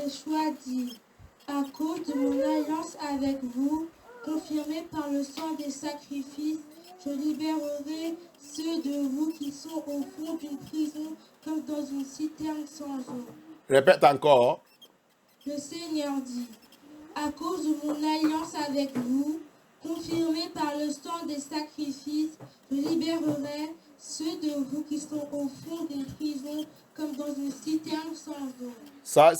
Yeshua dit, à cause de mon alliance avec vous, confirmée par le sang des sacrifices, je libérerai ceux de vous qui sont au fond d'une prison comme dans une citerne sans eau. Répète encore. Le Seigneur dit, à cause de mon alliance avec vous, confirmée par le sang des sacrifices, je libérerai ceux de vous qui sont au fond d'une prison comme dans une citerne sans eau. Ça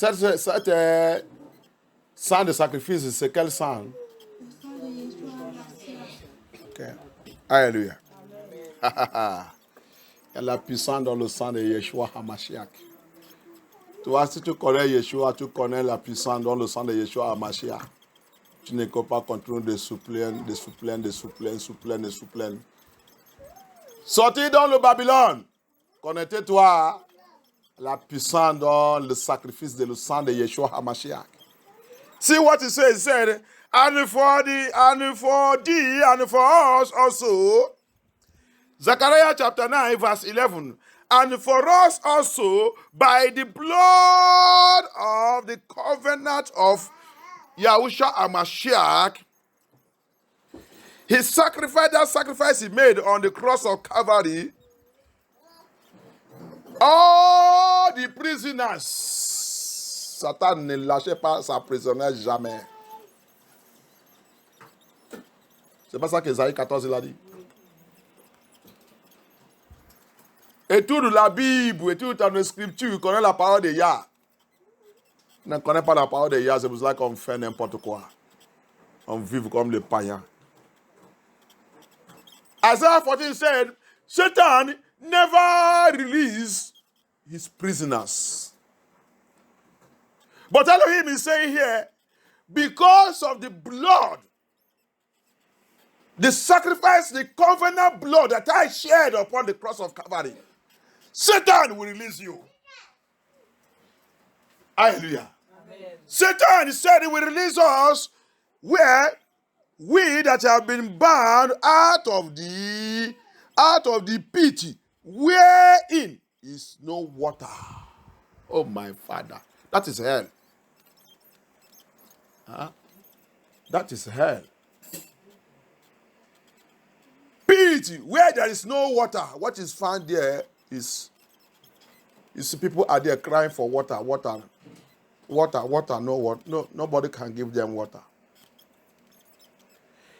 sang de sacrifice, c'est quel sang? Le sang de Yeshua HaMashiach. Ok. Alléluia. Il y a la puissance dans le sang de Yeshua HaMashiach. Toi, si tu connais Yeshua, tu connais la puissance dans le sang de Yeshua HaMashiach. Tu ne peux pas continuer de souplainer. Sortis dans le Babylone. Connectez-toi à la puissance dans le sacrifice de le sang de Yeshua HaMashiach. See what he said. He said, and for us also, Zechariah chapter 9, verse 11, and for us also, by the blood of the covenant of Yahushua HaMashiach, his sacrifice, that sacrifice he made on the cross of Calvary, all the prisoners, Satan ne lâchait pas sa prisonnière jamais. C'est pas ça qu'Ésaïe 14 il a dit. Étude la Bible, étude ton scripture, connais la parole de Yah. Ne connais pas la parole de Yah, c'est pour cela qu'on fait n'importe quoi. On vit comme les païens. Isaiah 14 said, Satan never released his prisoners. But Elohim is saying here, because of the blood, the sacrifice, the covenant blood that I shed upon the cross of Calvary, Satan will release you. Hallelujah. Amen. Satan said he will release us where we that have been bound out of the pit, wherein is no water. Oh my Father, that is hell. That is hell. Pit where there is no water. What is found there is people are there crying for water. No, nobody can give them water.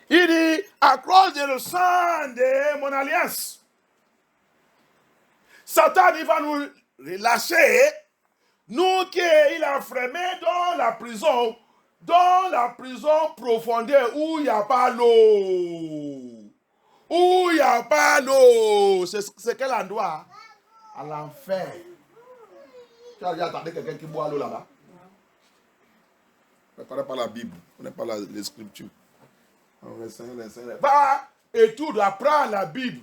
Il dit, à cause de le sang de mon alliance, Satan il va nous relâcher, nous qu'il a frémé dans la prison profondeur où il n'y a pas l'eau. Où il n'y a pas l'eau. C'est quel endroit? À l'enfer. Tu as déjà entendu quelqu'un qui boit l'eau là-bas? On ne parle pas la Bible, on n'est pas les Scriptures. Va, étude, apprends la Bible.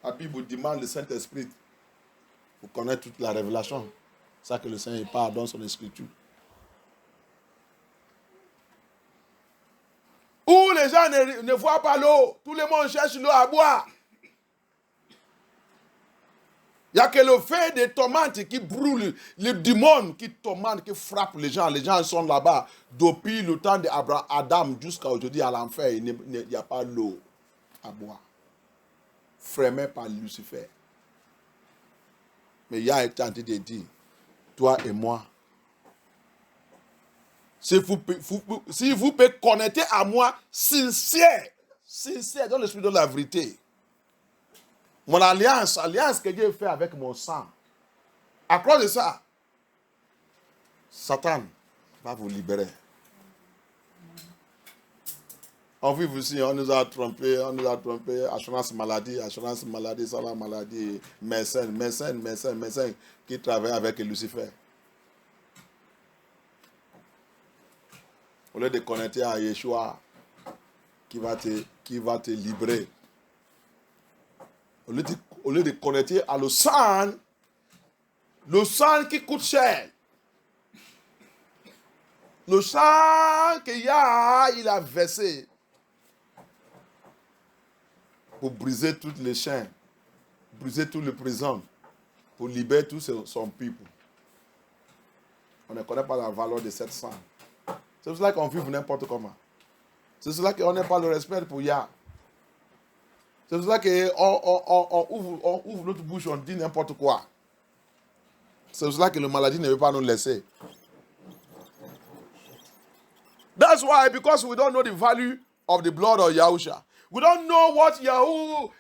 La Bible demande le Saint-Esprit pour connaître toute la révélation. C'est ça que le Seigneur parle dans son Écriture. Où les gens ne voient pas l'eau, tout le monde cherche l'eau à boire. Il n'y a que le feu des tourmentes qui brûle, les démons qui tourmentent, qui frappent les gens. Les gens sont là-bas depuis le temps d'Adam jusqu'à aujourd'hui à l'enfer. Il n'y a pas l'eau à boire. Frémé par Lucifer. Mais il y a été en train de dire, toi et moi, si vous pouvez connecter à moi, sincère dans l'esprit de la vérité. Mon alliance que Dieu fait avec mon sang. À cause de ça, Satan va vous libérer. On vit ici, on nous a trompés, assurance maladie, salaire maladie, médecin, qui travaille avec Lucifer. Au lieu de connecter à Yeshua, qui va te libérer. Au lieu de connecter à le sang qui coûte cher. Le sang qu'il a versé pour briser toutes les chaînes, briser tous les prisons, pour libérer tout son peuple. On ne connaît pas la valeur de cette sang. C'est pour cela qu'on vit n'importe comment. C'est pour cela qu'on n'a pas le respect pour Yah. C'est pour cela qu'on ouvre notre bouche, on dit n'importe quoi. C'est pour cela que la maladie ne veut pas nous laisser. That's why, because we don't know the value of the blood of Yahusha. We don't know what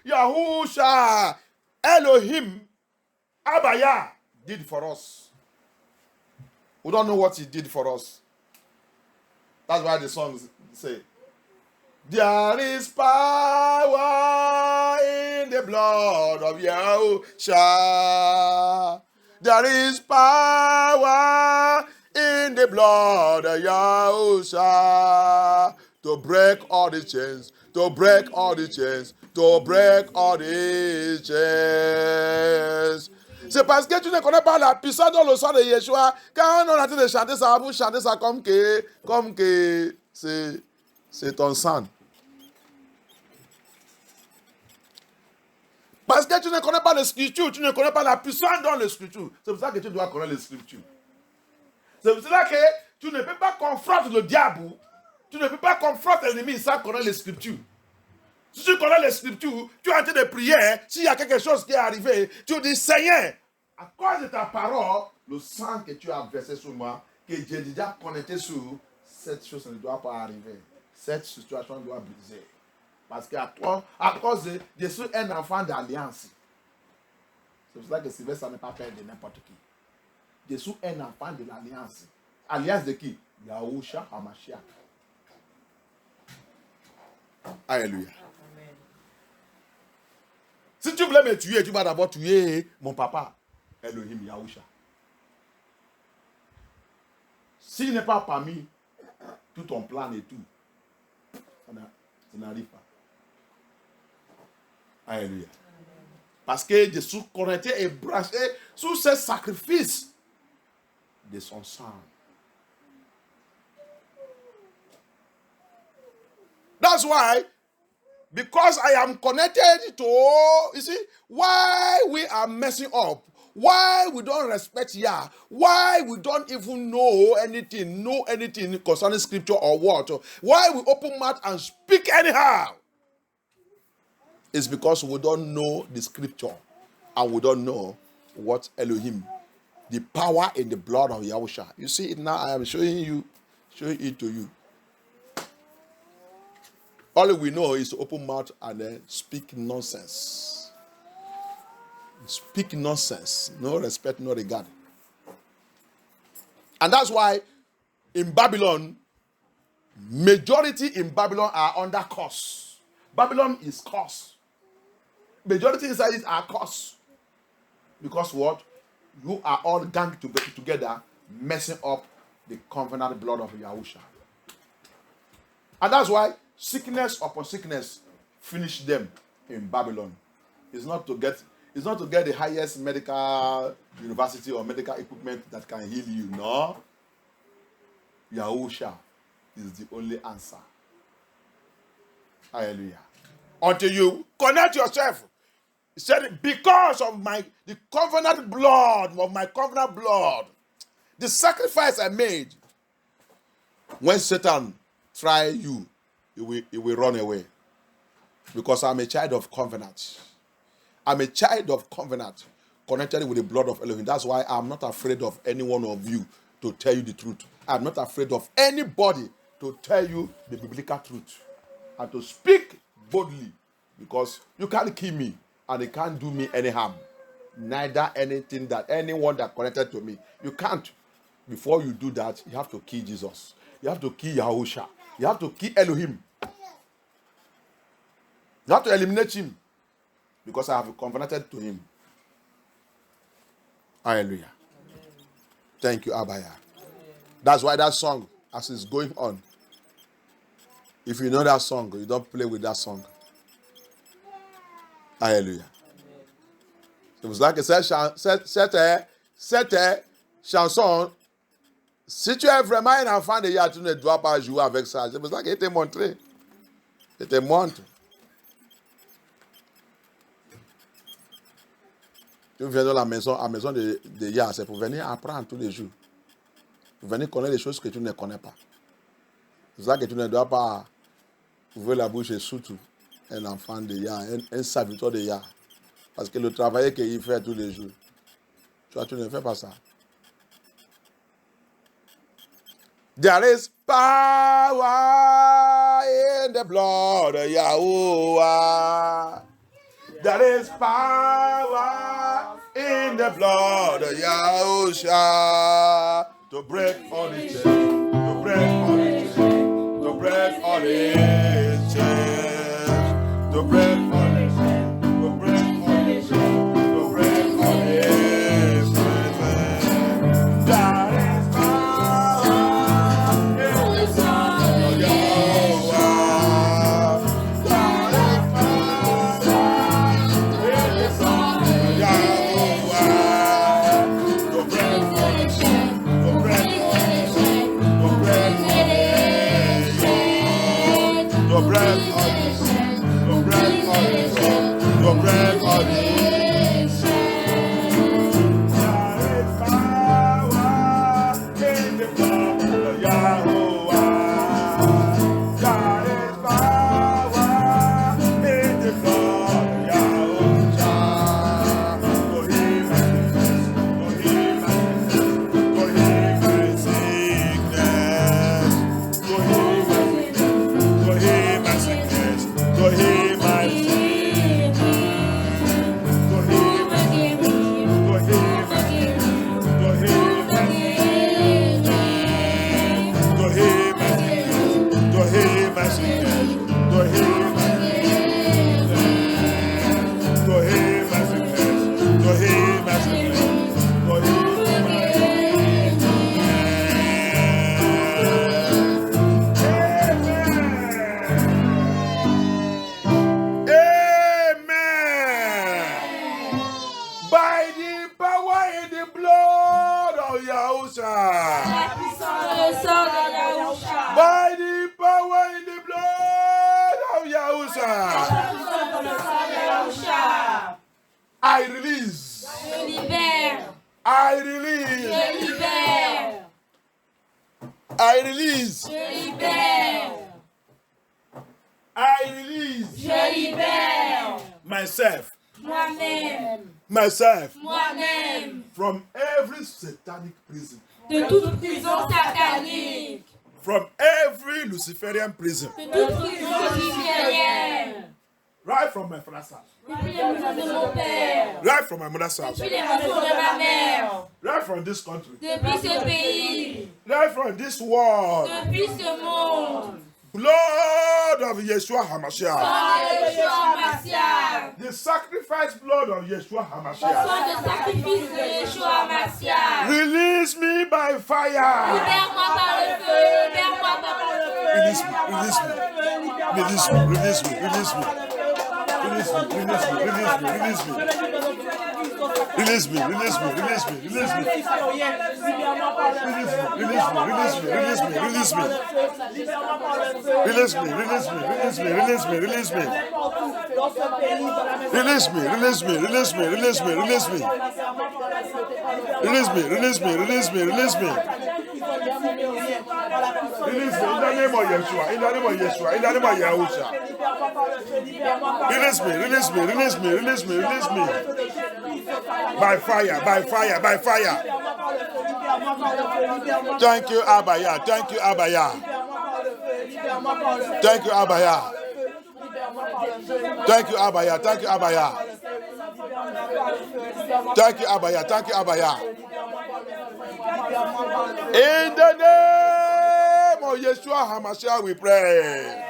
Yahusha, Elohim, Abaya did for us. We don't know what he did for us. That's why the songs say, there is power in the blood of Yahusha. There is power in the blood of Yahusha to break all the chains, to break all the chains, to break all the chains. C'est parce que tu ne connais pas la puissance dans le sang de Yeshua. Quand on a train de chanter ça, vous chantez ça comme que c'est ton sang. Parce que tu ne connais pas les Scriptures, tu ne connais pas la puissance dans les Scriptures. C'est pour ça que tu dois connaître les Scriptures. C'est pour cela que tu ne peux pas confronter le diable, tu ne peux pas confronter l'ennemi sans connaître les Scriptures. Si tu connais les Scriptures, tu es en train de prier, s'il y a quelque chose qui est arrivé, tu dis, Seigneur, à cause de ta parole, le sang que tu as versé sur moi, que j'ai déjà connecté sur, cette chose ne doit pas arriver. Cette situation doit briser. Parce qu'à cause de, je suis un enfant d'alliance. C'est pour ça que Sylvestre n'est pas peur de n'importe qui. Je suis un enfant de l'alliance. Alliance de qui? Yahusha HaMashiach. Alléluia. Si tu voulais me tuer, tu vas d'abord tuer mon papa, Elohim Yahusha. S'il n'est pas parmi tout ton plan et tout, ça n'arrive pas. Alléluia. Parce que je suis connecté et branché sous ce sacrifice de son sang. That's why, because I am connected to, you see, why we are messing up, why we don't respect Yah, why we don't even know anything concerning scripture or what, why we open mouth and speak anyhow. It's because we don't know the scripture and we don't know what Elohim, the power in the blood of Yahusha. You see it now, I am showing it to you. All we know is to open mouth and then speak nonsense. Speak nonsense. No respect, no regard. And that's why in Babylon, majority in Babylon are under curse. Babylon is curse. Majority inside it are curse. Because what? You are all gang together, messing up the covenant blood of Yahusha. And that's why sickness upon sickness finish them in Babylon. It's not to get the highest medical university or medical equipment that can heal you. No. Yahusha is the only answer. Hallelujah. Until you connect yourself. He said, because of the covenant blood, the sacrifice I made, when Satan try you, he will run away. Because I'm a child of covenant. I'm a child of covenant connected with the blood of Elohim. That's why I'm not afraid of any one of you to tell you the truth. I'm not afraid of anybody to tell you the biblical truth. And to speak boldly. Because you can't kill me. And it can't do me any harm. Neither anyone that connected to me. You can't. Before you do that, you have to kill Jesus. You have to kill Yahusha. You have to kill Elohim. You have to eliminate him. Because I have converted to him. Hallelujah. Amen. Thank you, Abaya. Amen. That's why that song, as it's going on, if you know that song, you don't play with that song. Alléluia. C'est pour ça que cette chanson, si tu es vraiment un enfant de Yah, tu ne dois pas jouer avec ça. C'est pour ça qu'il te montré. Il te montre. Tu viens dans la maison de Yah, c'est pour venir apprendre tous les jours. venir connaître les choses que tu ne connais pas. C'est ça que tu ne dois pas ouvrir la bouche et surtout un enfant de Yah, un serviteur de Yah. Parce que le travail qu'il fait tous les jours, tu ne fais pas ça. There is power in the blood of Yahuwah. There is power in the blood of Yahushua to break all the chains, to break all the chains, to break all the chains, to break all the chains, to break all the chains, to break all the chains. There is power in the blood of Yahuwah. There is power in the blood of Yahuwah to break all the chains, to break all the chains, to break all the chains, to break all the chains, to break all the chains, to break all the chains. There is power in the blood of Yahuwah. There is power in the blood of Yahuwah. To him I confess, to him I confess, to him I sickness, to him I sickness, to him I sickness, to him I by the power in the blood of Yahushua. By the power in the blood of Yahushua. I release. I release. I release. I release myself. Myself from every satanic prison. De toute prison satanique, From every Luciferian prison. de toute prison luciférienne, Right from my father's house. depuis les maisons de mon père, Right from my mother's house. depuis les maisons de ma mère, Right from this country. depuis ce pays, Right from this world. depuis ce monde, Blood of Yeshua HaMashiach. sang de Yeshua Mashiach, The sacrifice blood of Yeshua HaMashiach. sang de sacrifice de Yeshua Mashiach. Release me by fire. Libère-moi par le feu, libère-moi par le feu. Release me, release me. Release me, release me, release me. Release me, release me, release me, release me. Release me, release me, release me, release me. Release me, release me, release me, release me. Release me, release me, release me, release me, release me. Release me, release me, release me, release me, release me. Release me, release me, release me, release me. Release me in the name of Yeshua, in the name of Yeshua, in the name of Yahusha. Release me, release me, release me, release me, release me. By fire, by fire, by fire. Thank you, Abaya. Thank you, Abaya. Thank you, Abaya. Thank you, Abaya. Thank you, Abaya. Thank you, Abaya. Thank you, Abaya. In the name of Yeshua HaMashiach, we pray.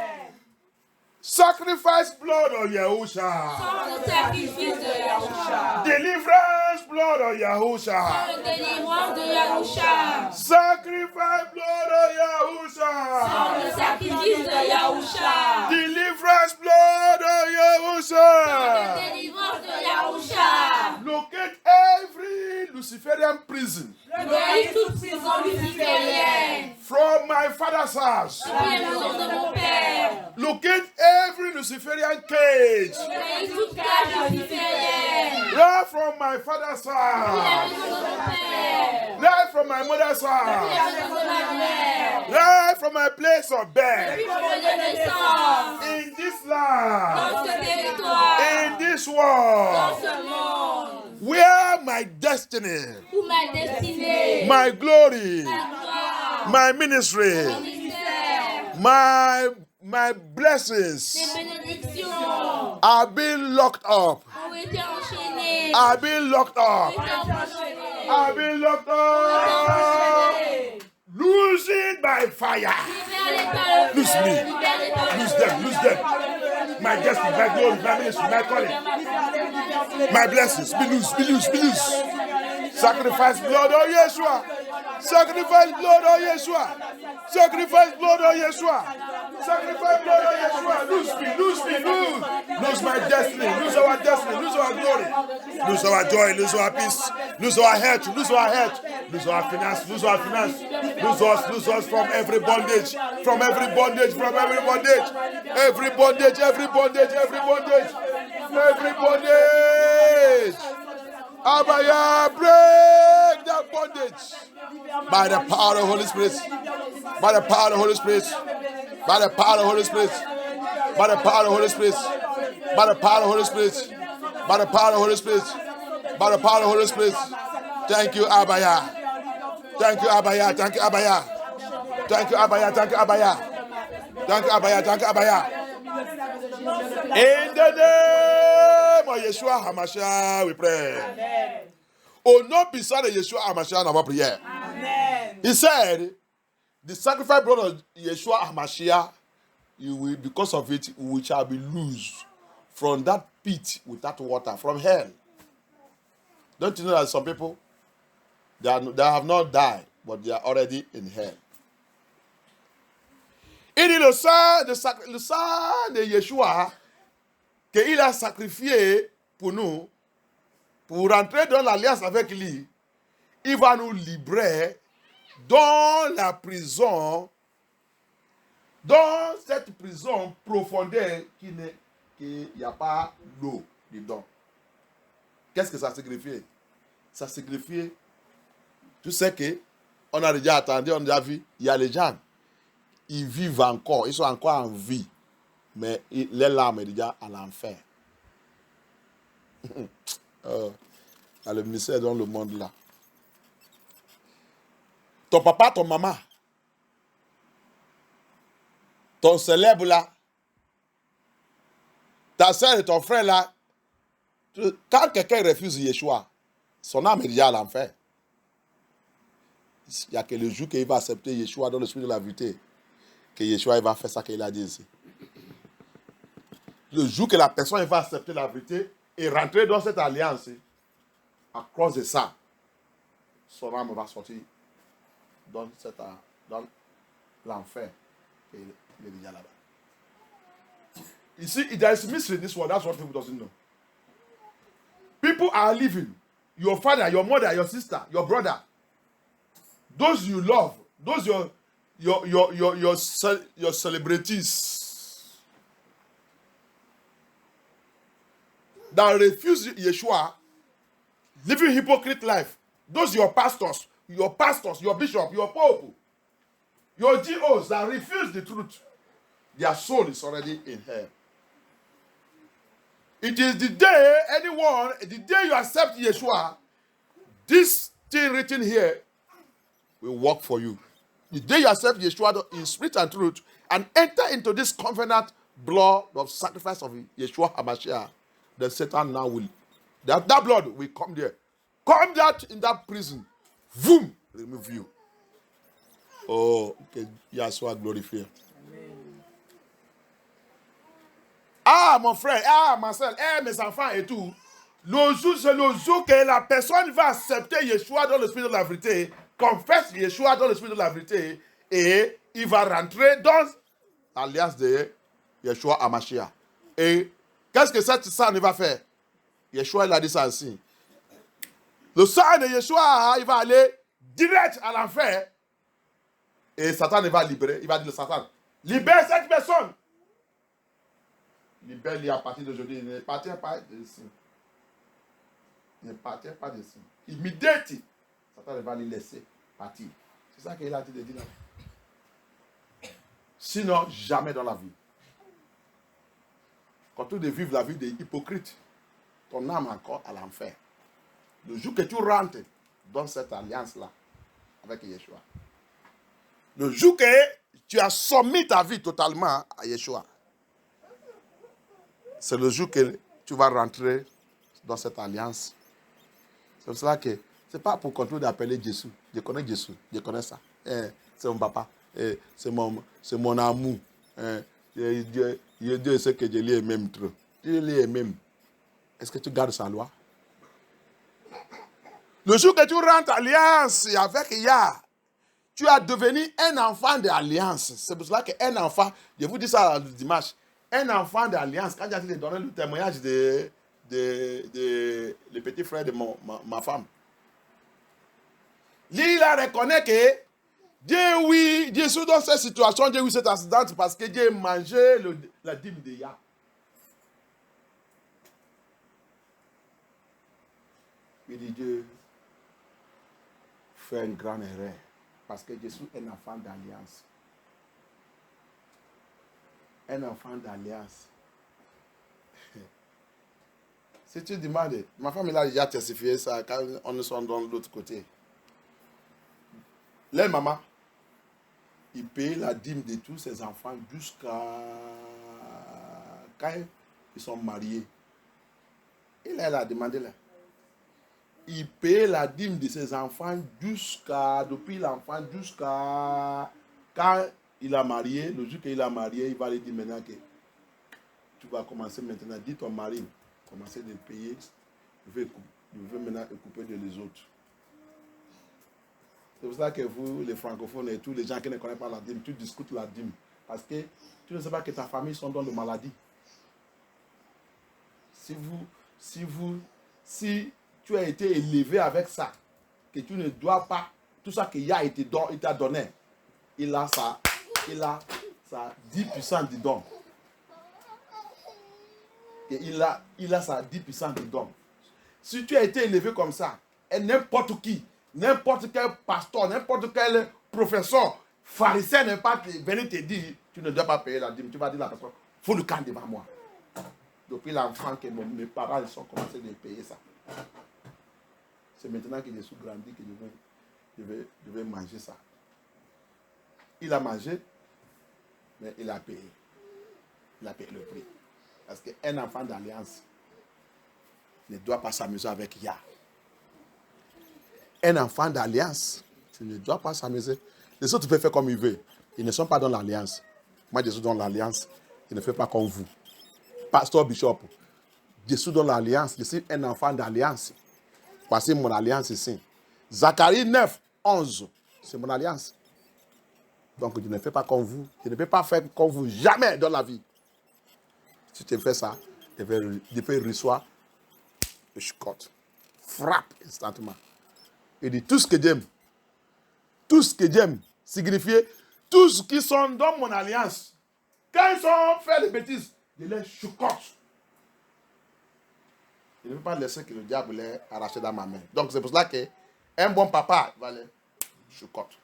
Sacrifice blood of Yahusha. Sang de sacrifice de Yahusha, Deliverance blood of Yahusha. sang de délivrance de Yahusha, Sacrifice blood of Yahusha. sang de sacrifice de Yahusha, Deliverance blood of Yahusha. sang de délivrance de Yahusha. Locate every Luciferian prison Libère toute prison luciférienne from my my father's house. Depuis la maison de mon père. Locate every Luciferian cage. Et toute cage luciférienne. Right from my father's Depuis la house. maison de mon père. Right from my mother's Depuis la house. maison de ma mère. Right from my place of birth. Depuis mon lieu de naissance. In this land. Dans ce territoire. In this Dans world. ce monde. Where my destiny, Où ma destinée. my glory, Ma gloire. my ministry, Mon ministère. my blessings Mes bénédictions. are being locked up. Ont été enchaînées. Are being locked Ont up. été empoisonnées. Are being locked up. Lose it by fire. Libère-les par le Loose feu. me. Libère-les par le Lose feu. them. Lose them. My destiny, my glory, my ministry, my calling, my blessings. Be loose. Be loose. Be loose. Sacrifice blood, oh Yeshua. Sacrifice blood, oh Yeshua. Sacrifice blood, oh Yeshua. Sacrifice blood, oh Yeshua. Lose me, lose me, lose. Lose my destiny, lose our destiny, lose our glory. Lose our joy, lose our peace. Lose our health, lose our health. Lose our finance, lose our finance. Lose us from every bondage. From every bondage, from every bondage. Every bondage, every bondage, every bondage. Every bondage. Abaya, break that bondage by the power of the Holy Spirit. By the power of the Holy Spirit. By the power of the Holy Spirit. By the power of the Holy Spirit. By the power of the Holy Spirit. By the power of the Holy Spirit. By the power of the Holy Spirit. Thank you, Abaya. Thank you, Abaya. Thank you, Abaya. Thank you, Abaya. Thank you, Abaya. Thank you, Abaya. Thank you, Abaya. In the name of Yeshua HaMashiach, we pray. Au nom puissant de Yeshua HaMashiach, nous avons prié. He said, the sacrifice blood of Yeshua HaMashiach, you will, because of it, we shall be loose from that pit with that water, from hell. Don't you know that some people, they have not died, but they are already in hell. Il dit le sang de Yeshua qu'il a sacrifié pour nous, pour rentrer dans l'alliance avec lui, il va nous libérer dans la prison, dans cette prison profondeur qui n'y a pas l'eau dedans. Qu'est-ce que ça signifie? Ça signifie, tu sais que on a déjà attendu, on a déjà vu, il y a les gens, ils vivent encore, ils sont encore en vie, mais les larmes sont déjà à l'enfer. Le ministère dans le monde là. Ton papa, ton maman, ton célèbre là, ta soeur et ton frère là, quand quelqu'un refuse Yeshua, son âme est déjà à l'enfer. Il n'y a que le jour qu'il va accepter Yeshua dans le spirit de la vérité, que Yeshua il va faire ça qu'il a dit ici. Le jour que la personne va accepter la vérité et rentrer dans cette alliance, à cause de ça, son âme va sortir dans l'enfer. Il est déjà là-bas. You see, there is mystery in this world. That's what people doesn't know. People are living. Your father, your mother, your sister, your brother, those you love, those your celebrities that refuse Yeshua, living hypocrite life. Those your pastors, your bishop, your pope, your GOs that refuse the truth, their soul is already in hell. It is the day you accept Yeshua, this thing written here will work for you. The day you accept Yeshua in spirit and truth and enter into this covenant blood of sacrifice of Yeshua HaMashiach, then Satan now will, that blood will come there. Come that in that prison. Boom! Remove you. Oh, okay. Yeshua glorified. Ah, mon frère, ah, ma soeur, mes enfants et tout. Le jour, c'est le jour que la personne va accepter Yeshua dans le spirit de la vérité, confesse Yeshua dans le spirit de la vérité, et il va rentrer dans l'alliance de Yeshua HaMashiach. Et qu'est-ce que ça va faire? Yeshua, il a dit ça ainsi. Le sang de Yeshua, il va aller direct à l'enfer. Et Satan il va libérer. Il va dire, Satan, libère cette personne. Libère-lui à partir d'aujourd'hui. Il ne partira pas d'ici. Il ne partira pas d'ici. Immediately, Satan va lui laisser partir. C'est ça qu'il a dit de dire là. Sinon, jamais dans la vie. Quand tu vivre la vie des hypocrites, ton âme encore à l'enfer. Le jour que tu rentres dans cette alliance-là avec Yeshua, le jour que tu as soumis ta vie totalement à Yeshua, c'est le jour que tu vas rentrer dans cette alliance. C'est pour cela que ce n'est pas pour continuer d'appeler Jésus. Je connais Jésus, je connais ça. C'est mon papa, c'est mon amour. Dieu sait que je l'ai même trop. Tu l'aimes même. Est-ce que tu gardes sa loi? Le jour que tu rentres en alliance avec Yah, tu as devenu un enfant d'alliance. C'est pour cela qu'un enfant, je vous dis ça le dimanche, un enfant d'alliance, quand j'ai donné le témoignage de le petit frère de ma femme, lui, il a reconnu que Dieu, oui, Dieu, dans cette situation, Dieu, oui, cet accident, parce que Dieu mangeait la dîme de Yah. Il dit, Dieu fait une grande erreur, parce que Jésus est un enfant d'alliance. Un enfant d'alliance. Si tu demandes, ma femme il a déjà testifié ça quand on est dans l'autre côté. Les mamans, ils payent la dîme de tous ses enfants jusqu'à quand ils sont mariés. Il a demandé là. Il paye la dîme de ses enfants depuis l'enfant jusqu'à quand il a marié. Le jour qu'il a marié, il va lui dire maintenant que tu vas commencer maintenant. Dis ton mari, commencer de payer. Je veux maintenant couper de les autres. C'est pour ça que vous, les francophones et tous les gens qui ne connaissent pas la dîme, tu discutes la dîme. Parce que tu ne sais pas que ta famille sont dans la maladie. Si tu as été élevé avec ça, que tu ne dois pas, tout ça qu'il a été don, il t'a donné, il a sa 10% du don. Et il a sa 10% du don. Si tu as été élevé comme ça, et n'importe qui, n'importe quel pasteur, n'importe quel professeur, pharisien n'est pas venu te dire, tu ne dois pas payer la dîme. Tu vas dire à la personne, il faut le camp devant moi. Depuis l'enfant que mes parents ils ont commencé à payer ça. C'est maintenant que je suis grandi que je vais manger ça. Il a mangé, mais il a payé. Il a payé le prix. Parce qu'un enfant d'alliance ne doit pas s'amuser avec Yah. Un enfant d'alliance, tu ne dois pas s'amuser. Les autres peuvent faire comme ils veulent. Ils ne sont pas dans l'alliance. Moi, je suis dans l'alliance. Je ne fais pas comme vous. Pasteur Bishop, je suis dans l'alliance. Je suis un enfant d'alliance. Voici mon alliance ici. Zacharie 9, 11. C'est mon alliance. Donc, je ne fais pas comme vous. Je ne peux pas faire comme vous. Jamais dans la vie. Si tu fais ça, je vais recevoir le chicote. Frappe instantanément. Il dit tout ce que j'aime. Tout ce que j'aime signifie tous ceux qui sont dans mon alliance. Quand ils ont fait des bêtises, je les chicote. Je ne peux pas laisser que le diable les arrache dans ma main. Donc c'est pour cela qu'un bon papa va les chicote.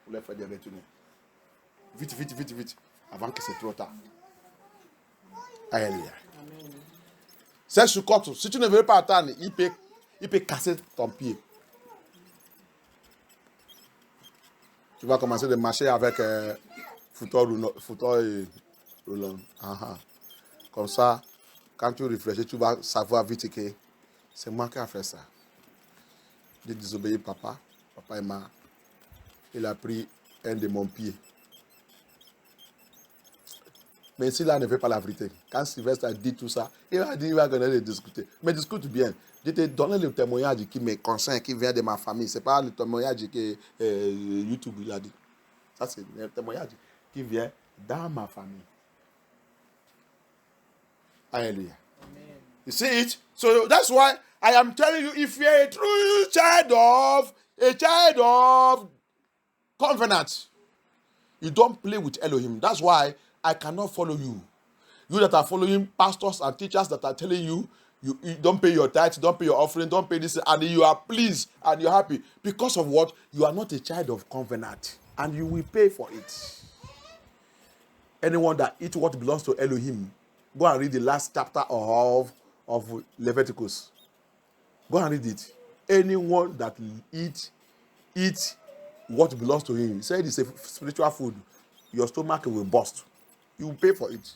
Pour les faire des retourner. Vite, vite, vite, vite. Avant que c'est trop tard. Alléluia. C'est chicote. Si tu ne veux pas attendre, il peut casser ton pied. Tu vas commencer de marcher avec fauteuil et roulant. Comme ça, quand tu réfléchis, tu vas savoir vite que c'est moi qui ai fait ça. J'ai désobéi papa. Papa il a pris un de mon pied. Mais s'il ne fait pas la vérité, quand Sylvestre a dit tout ça, il a dit qu'il va venir discuter. Mais discute bien. Je t'ai donné le témoignage qui me concerne, qui vient de ma famille. Ce n'est pas le témoignage que YouTube il a dit. Ça, c'est le témoignage qui vient dans ma famille. Hallelujah. Amen. You see it? So that's why I am telling you, if you are a true child of Covenant. You don't play with Elohim. That's why I cannot follow you. You that are following pastors and teachers that are telling you, you don't pay your tithes, don't pay your offering, don't pay this, and you are pleased and you're happy. Because of what? You are not a child of covenant, and you will pay for it. Anyone that eats what belongs to Elohim, go and read the last chapter of Leviticus. Go and read it. Anyone that eats what belongs to him, he said it's a spiritual food, your stomach will burst. You will pay for it.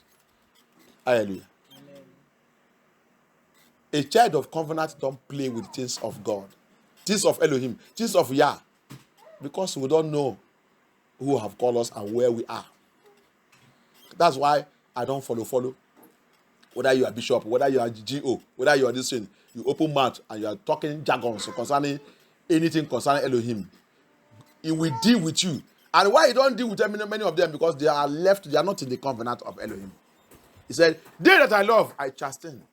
Hallelujah. Amen. A child of covenant don't play with things of God, things of Elohim, things of Yah, because we don't know who have called us and where we are. That's why I don't follow. Whether you are bishop, whether you are GO, whether you are this thing, you open mouth and you are talking jargons concerning anything concerning Elohim. He will deal with you. And why he don't deal with many of them? Because they are left, they are not in the covenant of Elohim. He said, they that I love, I chasten.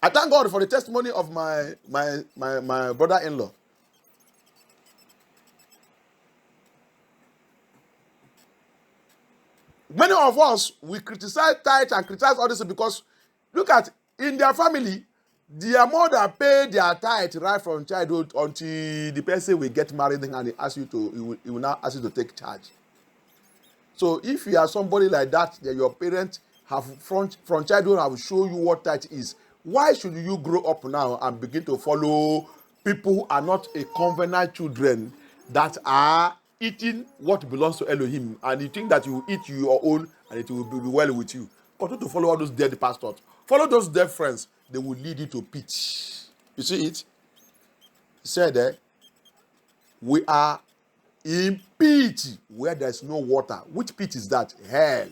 I thank God for the testimony of my brother-in-law. Many of us, we criticize tithe and criticize all this because, look at, in their family, their mother paid their tithe right from childhood until the person will get married and he will now ask you to take charge. So if you are somebody like that your parents have from childhood have shown you what tithe is, why should you grow up now and begin to follow people who are not a covenant children that are eating what belongs to Elohim, and you think that you eat your own and it will be well with you? Continue to follow all those dead pastors. Follow those dead friends. They will lead you to pit. You see it? He said we are in pit where there is no water. Which pit is that? Hell.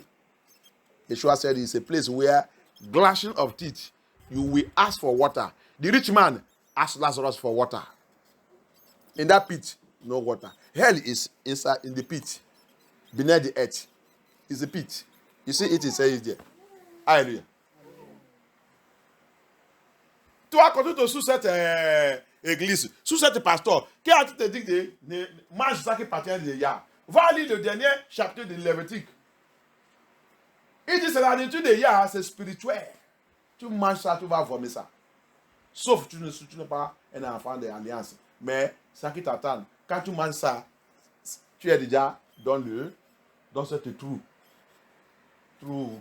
Yeshua said it's a place where glashing of teeth, you will ask for water. The rich man asked Lazarus for water. In that pit, no water. Hell is inside in the pit, beneath the earth. It's a pit. You see it says there. Hallelujah. Tu as continué sous cette église, sous cette pasteur, qui a te dit que mange ça qui appartient de Yah. Va lire le dernier chapitre de Lévitique. Il dit c'est la nourriture de Yah, c'est spirituel. Tu manges ça, tu vas vomir ça. Sauf que tu n'es pas un enfant de l'alliance. Mais ça qui t'attend, quand tu manges ça, tu es déjà dans cette trou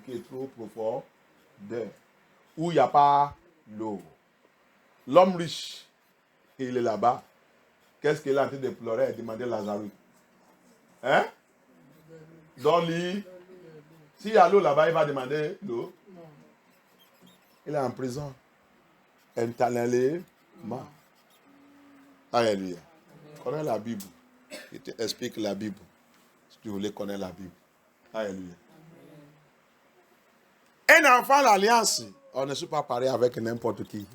qui est trop profond, où il n'y a pas l'eau. L'homme riche, il est là-bas. Qu'est-ce qu'il est en train de pleurer et demander à Lazarus? Hein? Donne-lui. S'il y a l'eau là-bas, il va demander l'eau. Il est en prison. Internellement. Alléluia. Connais la Bible. Il t'explique la Bible. Si tu voulais connaître la Bible. Alléluia. Un enfant d'alliance, on ne peut pas parler avec n'importe qui.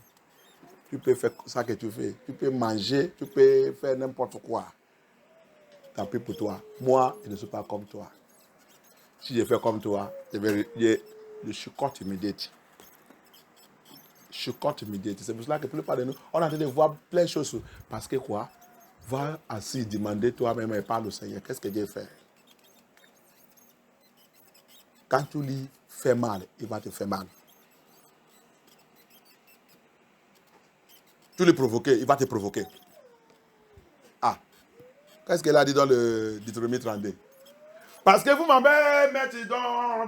Tu peux faire ça que tu fais. Tu peux manger, tu peux faire n'importe quoi. Tant pis pour toi. Moi, je ne suis pas comme toi. Si je fais comme toi, je chicote immédiat. Chicote immédiat. C'est pour cela que la plupart de nous, on est en train de voir plein de choses. Parce que quoi? Va assis, demander toi-même et parle au Seigneur. Qu'est-ce que Dieu fait? Quand tu lui fais mal, il va te faire mal. Tu le provoquer, il va te provoquer. Ah, qu'est-ce qu'elle a dit dans le Deutéronome 32? Parce que vous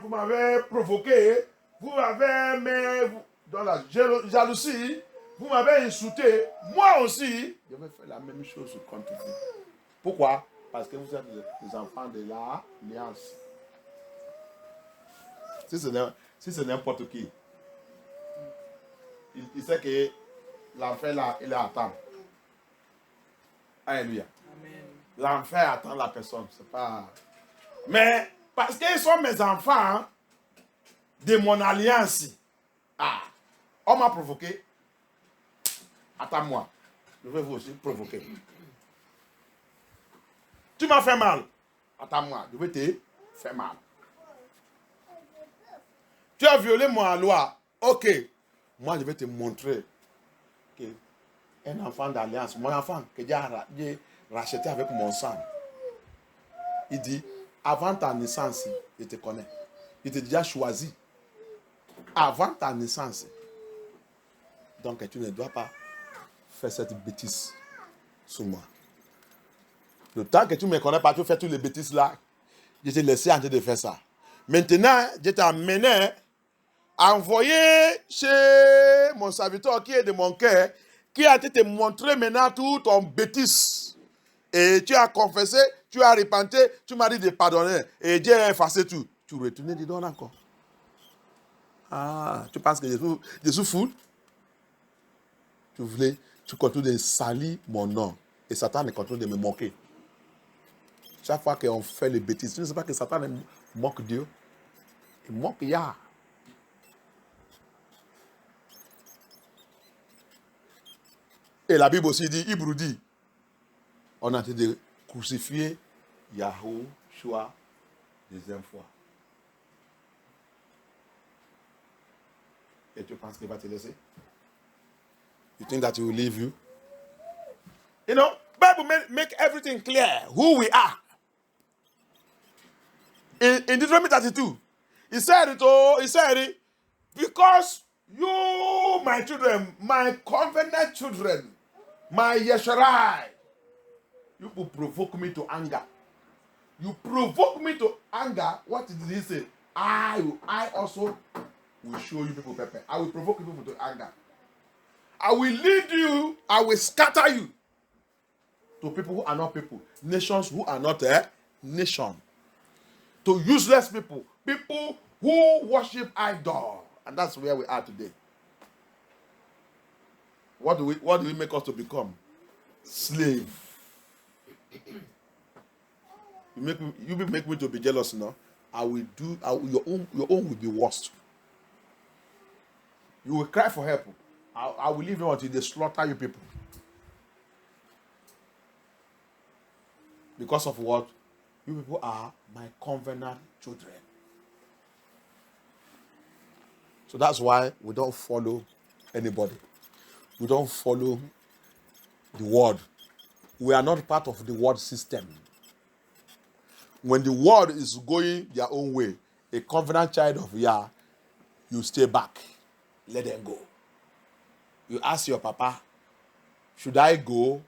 m'avez provoqué, vous m'avez mis dans la jalousie, vous m'avez insulté, moi aussi, je vais faire la même chose contre vous. Pourquoi? Parce que vous êtes les enfants de l'alliance. Si c'est n'importe qui, il sait que l'enfer là, il attend. Alléluia. L'enfer attend la personne. C'est pas. Mais parce qu'ils sont mes enfants de mon alliance. Ah, on m'a provoqué. Attends-moi. Je vais vous aussi provoquer. Tu m'as fait mal. Attends-moi. Je vais te faire mal. Tu as violé ma loi. Ok. Moi, je vais te montrer qu'un enfant d'alliance, mon enfant, que Dieu racheté avec mon sang. Il dit, avant ta naissance, je te connais. Il t'a déjà choisi. Avant ta naissance. Donc, tu ne dois pas faire cette bêtise sur moi. Le temps que tu ne me connais pas, tu fais toutes les bêtises là. Je t'ai laissé en train de faire ça. Maintenant, je t'ai amené à envoyer chez mon serviteur qui est de mon cœur, qui a été te montrer maintenant tout ton bêtise. Et tu as confessé, tu as repenti, tu m'as dit de pardonner. Et Dieu a effacé tout. Tu retournes dedans encore. Ah, tu penses que je suis fou? Tu continues de salir mon nom. Et Satan continue de me moquer. Chaque fois qu'on fait les bêtises, tu ne sais pas que Satan moque Dieu. Il moque Yah. Et la Bible aussi dit, Hébreu dit, on a été de crucifier Yahushua deuxième fois. Et tu penses qu'il va te laisser? You think that he will leave you? You know, Bible make everything clear who we are. In Deuteronomy 32, he said it, because you, my children, my covenant children, my Yesharai, you will provoke me to anger. You provoke me to anger. What did he say? I also will show you people pepper. I will provoke you people to anger. I will lead you. I will scatter you to people who are not people. Nations who are not a nation. To useless people. People who worship idol. And that's where we are today. What do we make us to become? Slave. You make me to be jealous now. Your own will be worse. You will cry for help. I will leave you until they slaughter you people. Because of what? You people are my covenant children. So that's why we don't follow anybody. We don't follow the world. We are not part of the world system. When the world is going their own way, a covenant child of Yah, you stay back. Let them go. You ask your papa, should I go?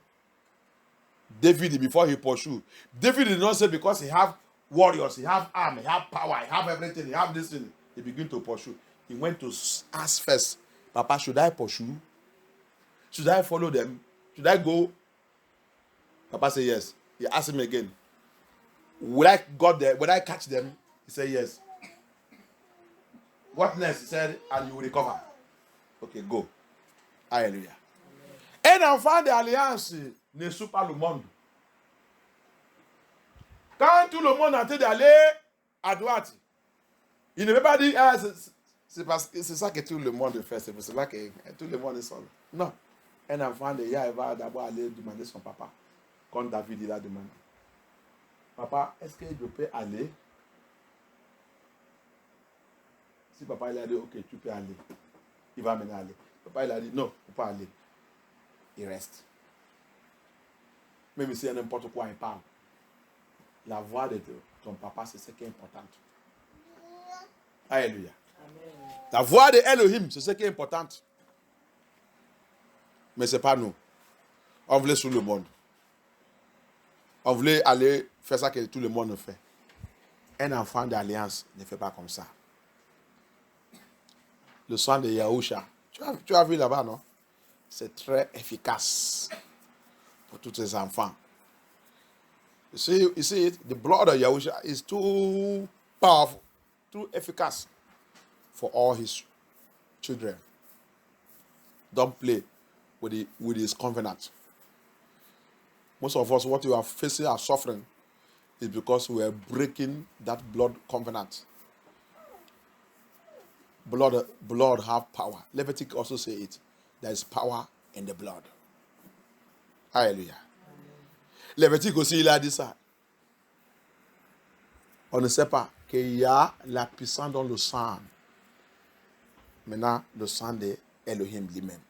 David, before he pursue, David did not say because he have warriors, he have army, he have power, he have everything, he have this thing. He began to pursue. He went to ask first, Papa, should I pursue? Should I follow them? Should I go? Papa said yes. He asked him again, will I go there? Will I catch them? He said yes. What next? He said, and you will recover. Okay, go. Alléluia. Un enfant d'alliance ne suit pas le monde. Quand tout le monde est en train d'aller à droite, il ne veut pas dire, ah, c'est parce que c'est ça que tout le monde fait, c'est pour cela que tout le monde est seul. Non. Un enfant de Yah va d'abord aller demander son papa, comme David il a demandé. Papa, est-ce que je peux aller? Si papa il a dit, ok, tu peux aller, il va maintenant aller. Papa il a dit, non, il ne peut pas aller. Il reste. Même si n'importe quoi il parle. La voix de ton papa, c'est ce qui est important. Alléluia. Amen. La voix de Elohim, c'est ce qui est important. Mais ce n'est pas nous. On voulait sur le monde. On voulait aller faire ça que tout le monde fait. Un enfant d'alliance ne fait pas comme ça. Le sang de Yahusha, tu as vu là-bas, non? C'est très efficace pour tous les enfants. You see it? The blood of Yahusha is too powerful, too efficace for all his children. Don't play with his covenant. Most of us, what we are facing and suffering is because we are breaking that blood covenant. Blood have power. Leviticus also say it. There is power in the blood. Hallelujah. Leviticus aussi, il a dit ça. On ne sait pas qu'il y a la puissance dans le sang. Maintenant, le sang de Elohim lui-même.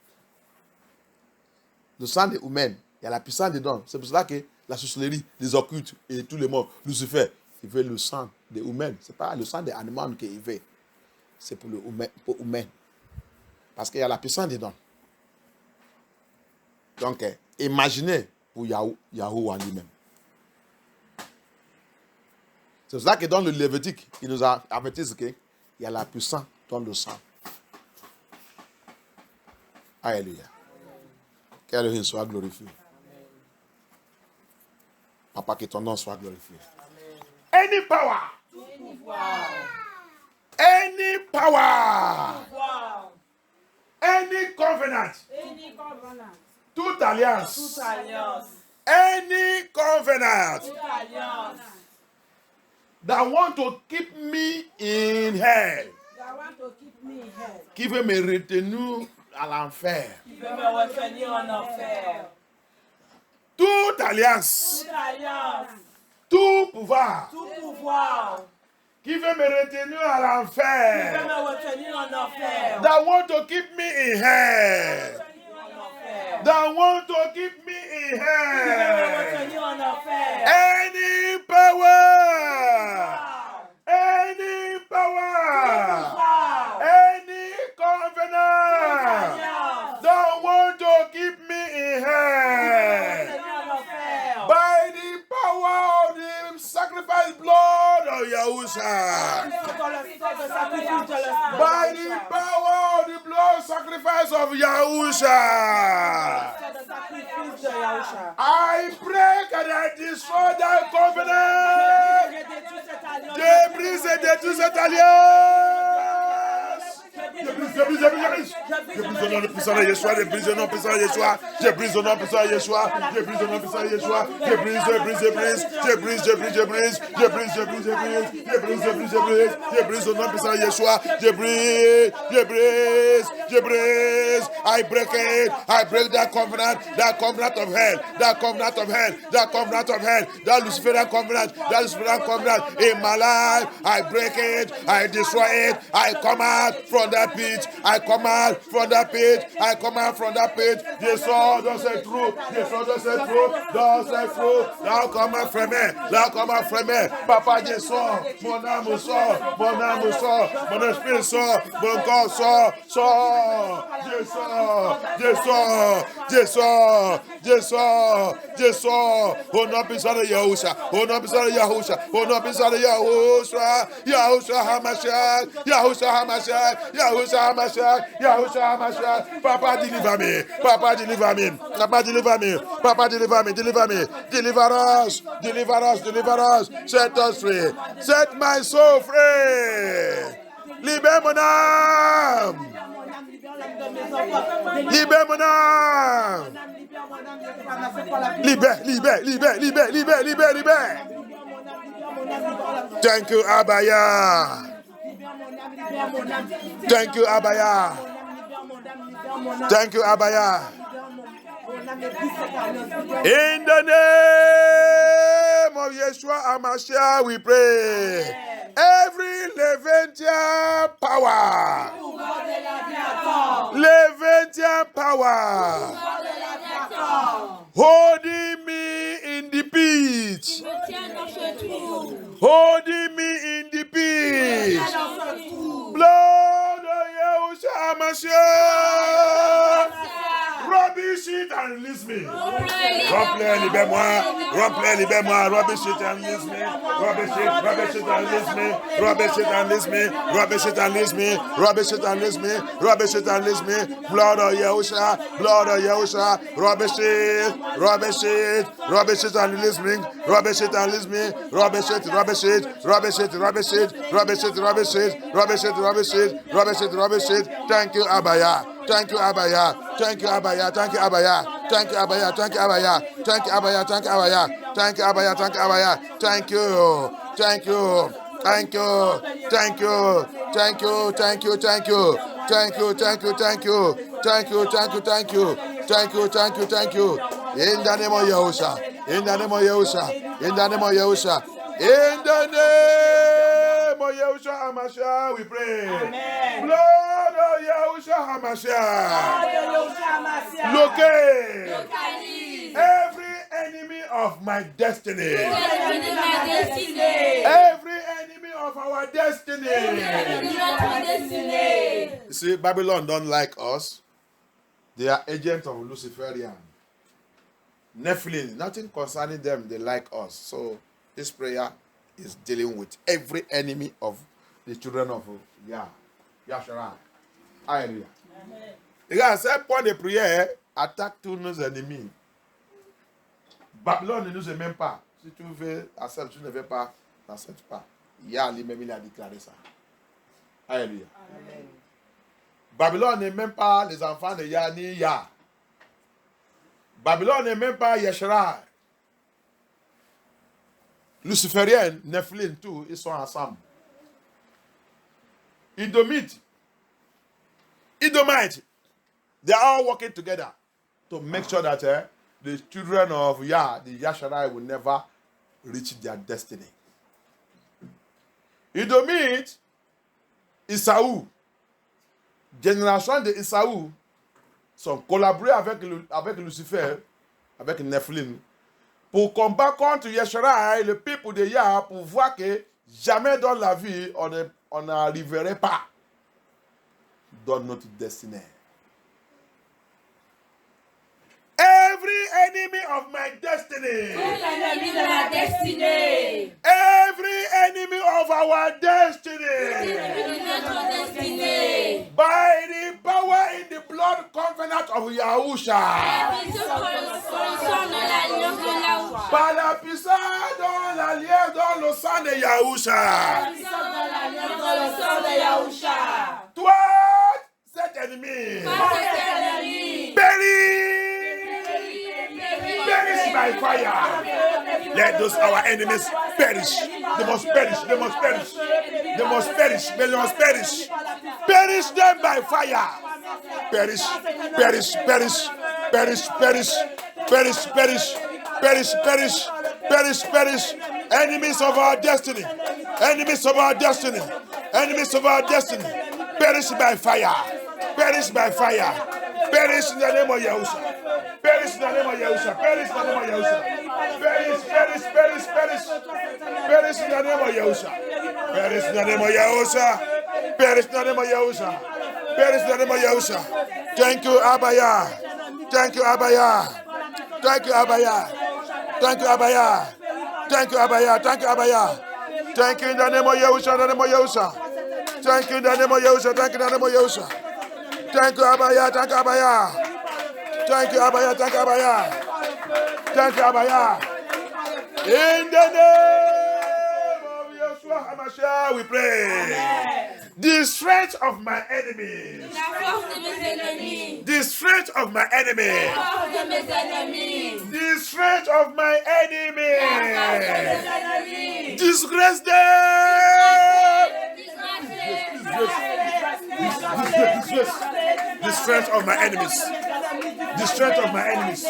Le sang de humain, il y a la puissance dedans. C'est pour cela que la sorcellerie, les occultes et tout le monde. Lucifer, il veut le sang des humains. Ce n'est pas le sang des animaux qu'il veut. C'est pour le humain. Parce qu'il y a la puissance dedans. Donc, imaginez pour Yahweh en lui-même. C'est pour ça que dans le Lévitique, il nous a averti qu'il y a la puissance dans le sang. Alléluia. Qu'Elohim soit glorifié. Papa, que ton nom soit glorifié. Any power. Any power. Any covenant. Toute alliance. Any covenant. That want to keep me in hell. Qui veut me retenir à l'enfer. Toute alliance. Tout pouvoir. Qui veut me retenir à l'enfer. That want to keep me in hell. That want to keep me in hell. Any power. Any power. Any covenant. That want to keep me in hell. By the power of the sacrifice blood of Yahusha. By the power of the blood sacrifice of Yahusha. I break and I destroy that covenant. Je brise et détruis cette alliance. Je brise au nom puissant de Yeshua. Je brise au nom puissant de Yeshua. Je brise au nom puissant de Yeshua. Je brise au nom puissant de Yeshua. Je brise. Je brise au nom puissant de Yeshua. Je brise. I break it. I break that covenant of hell. That covenant of hell. That Luciferian covenant. In my life, I break it. I destroy it. I come out from that pit. The sword does say true. Thou come out from me. Papa, je sors. Mon âme sort. Mon esprit sort. Mon corps sort. Je sors. Au nom puissant de Yahusha. Yahusha Hamashiach. Papa, deliver me. Deliver us. Set us free. Set my soul free. Libère mon âme. Libère. Thank you, Abaya. In the name of Yeshua HaMashiach, we pray. Every Levitian power. Holding me in the pit. Blood of Yeshua HaMashiach. Rubbish it and release me. Remplis, libère-moi. Rubbish it and release me. Rubbish it and release me. Blood of Yahusha. Rubbish it and release me. Rubbish it. Thank you, Abaya. Thank you, Abaya. In the name of Yahusha. In the name of Yahusha HaMashiach, we pray. Amen. Blood of Yahusha HaMashiach. Locate every enemy of my destiny. Ennemi de ma destinée. Every enemy of our destiny. Ennemi de notre destinée. You see, Babylon don't like us. They are agents of Luciferian. Nephilim, nothing concerning them, they like us. So this prayer is dealing with every enemy of the children of Yasharai. Hallelujah. Il a cette point de prière, attaque tous nos ennemis. Babylone ne nous aime même pas. Si tu veux accepter, tu ne veux pas, n'accepte pas. Yah lui-même, il a déclaré ça. Alléluia. Babylone n'est même pas les enfants de Yah ni Yah. Babylone n'est même pas Yesharai. Luciférienne, Nephilim, tout, ils sont ensemble. Edomite, they are all working together to make sure that the children of Yah, the Yasharai, will never reach their destiny. Edomite, Isaou, génération de Isaou, sont collaborés avec Lucifer, avec Nephilim, pour combattre contre Yesharai, le peuple de Yah, pour voir que jamais dans la vie, on n'arriverait pas dans notre destinée. Every enemy of my destiny. Ennemi de ma destinée. Every enemy of our destiny. Ennemi de notre destinée. By the power in the blood covenant of Yahusha. Par la puissance dans l'alliance dans le sang de Yahusha. Toi, cet ennemi. Perish by fire. Let those our enemies perish. They must perish. They must perish. They must perish. They must perish. Perish them by fire. Perish. Perish. Perish. Perish. Perish. Perish. Perish. Perish. Perish. Perish. Perish. Enemies of our destiny. Enemies of our destiny. Enemies of our destiny. Perish by fire. Perish by fire. Perish in the name of Yahushua. Perish in the name of Yahushua. Perish in the name of Yahushua. Perish, perish, perish, perish. Perish in the name of Yahushua. Perish in the name of Yahushua. Perish in the name of Yahushua. Perish in the name of Yahushua. Thank you, Abaya. Thank you, Abaya. Thank you, Abaya. Thank you, Abaya. Thank you, Abaya. Thank you, Abaya. Thank you in the name of Yahushua. In the name of Yahushua. Thank you in the name of Yahushua. Thank you in the name of Yahushua. Thank you, Abaya. Thank you, Abaya. Thank you, Abaya. Thank you, Abaya. Thank you, Abaya. In the name of Yeshua HaMashiach, we pray. Amen. The strength of my enemies. The strength of my enemy. The strength of my enemy. Disgrace them. The strength of my enemies. The strength of my enemies.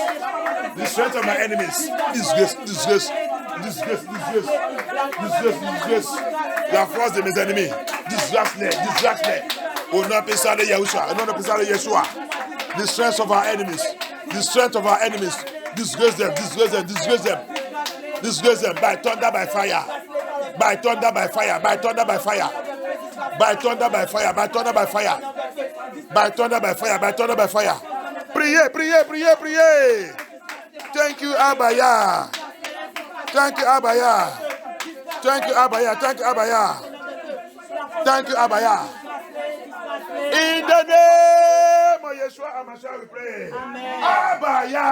The strength of my enemies. Disgrace. La force de mes ennemis. Disgrace-les. Au nom puissant de Yahushua. Au nom puissant de Yeshua. The strength of our enemies. The strength of our enemies. Disgrace them. Disgrace them by thunder, by fire. By thunder, by fire. By thunder, by fire. By thunder, by fire. By thunder, by fire. By thunder, by fire. By thunder, by fire. Priez. Thank you, Abaya. Thank you, Abaya. Thank you, Abaya. Thank you, Abaya. Thank you, Abaya. In the name of Yeshua HaMashiach, we pray. Amen. Abaya.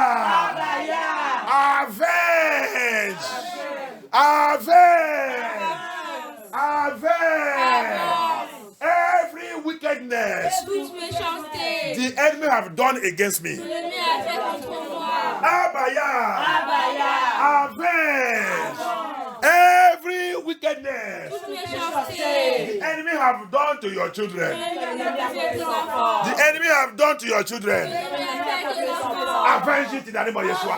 Avenge. Every wickedness the enemy have done against me. Abaya. Avenge. Every wickedness the enemy have done to your children. The enemy have done to your children. Avenge it in the name of Yeshua.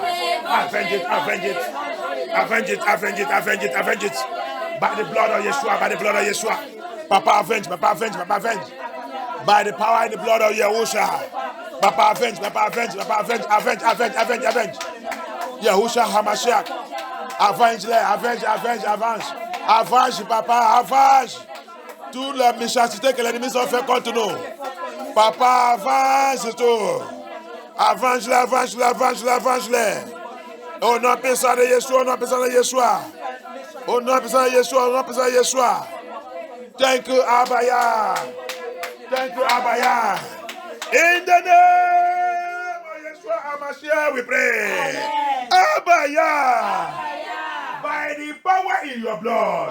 Avenge it. By the blood of Yeshua. Papa avenge. By the power and the blood of Yahushua. Papa avenge. Yahushua Hamashiach. Avenge-les, avance. Avance, papa, avance. Toute la méchanceté que l'ennemi a fait contre nous. Papa, avance tout. Avance-les. Au nom puissant de Yeshua, Au nom puissant de Yeshua. Thank you, Abaya. In the name of Yeshua HaMashiach, we pray. Abaya. By the power in your blood.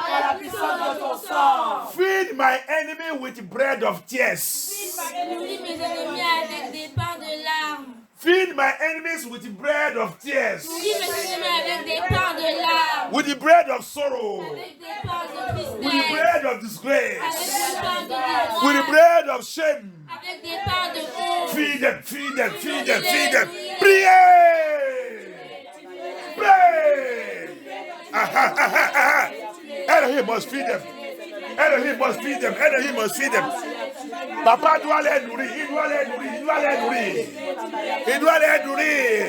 Feed my enemy with bread of tears. Nourris mes ennemis avec des pains de larmes. Feed my enemies with bread of tears. Nourris mes ennemis avec des pains de larmes. With the bread of sorrow. Avec des pains de tristesse. With the bread of disgrace. Avec des pains de dégoût. With the bread of shame. Avec des pains de honte. Feed them. Pray. Elohim must feed them. Papa doit les nourrir. Il doit les nourrir.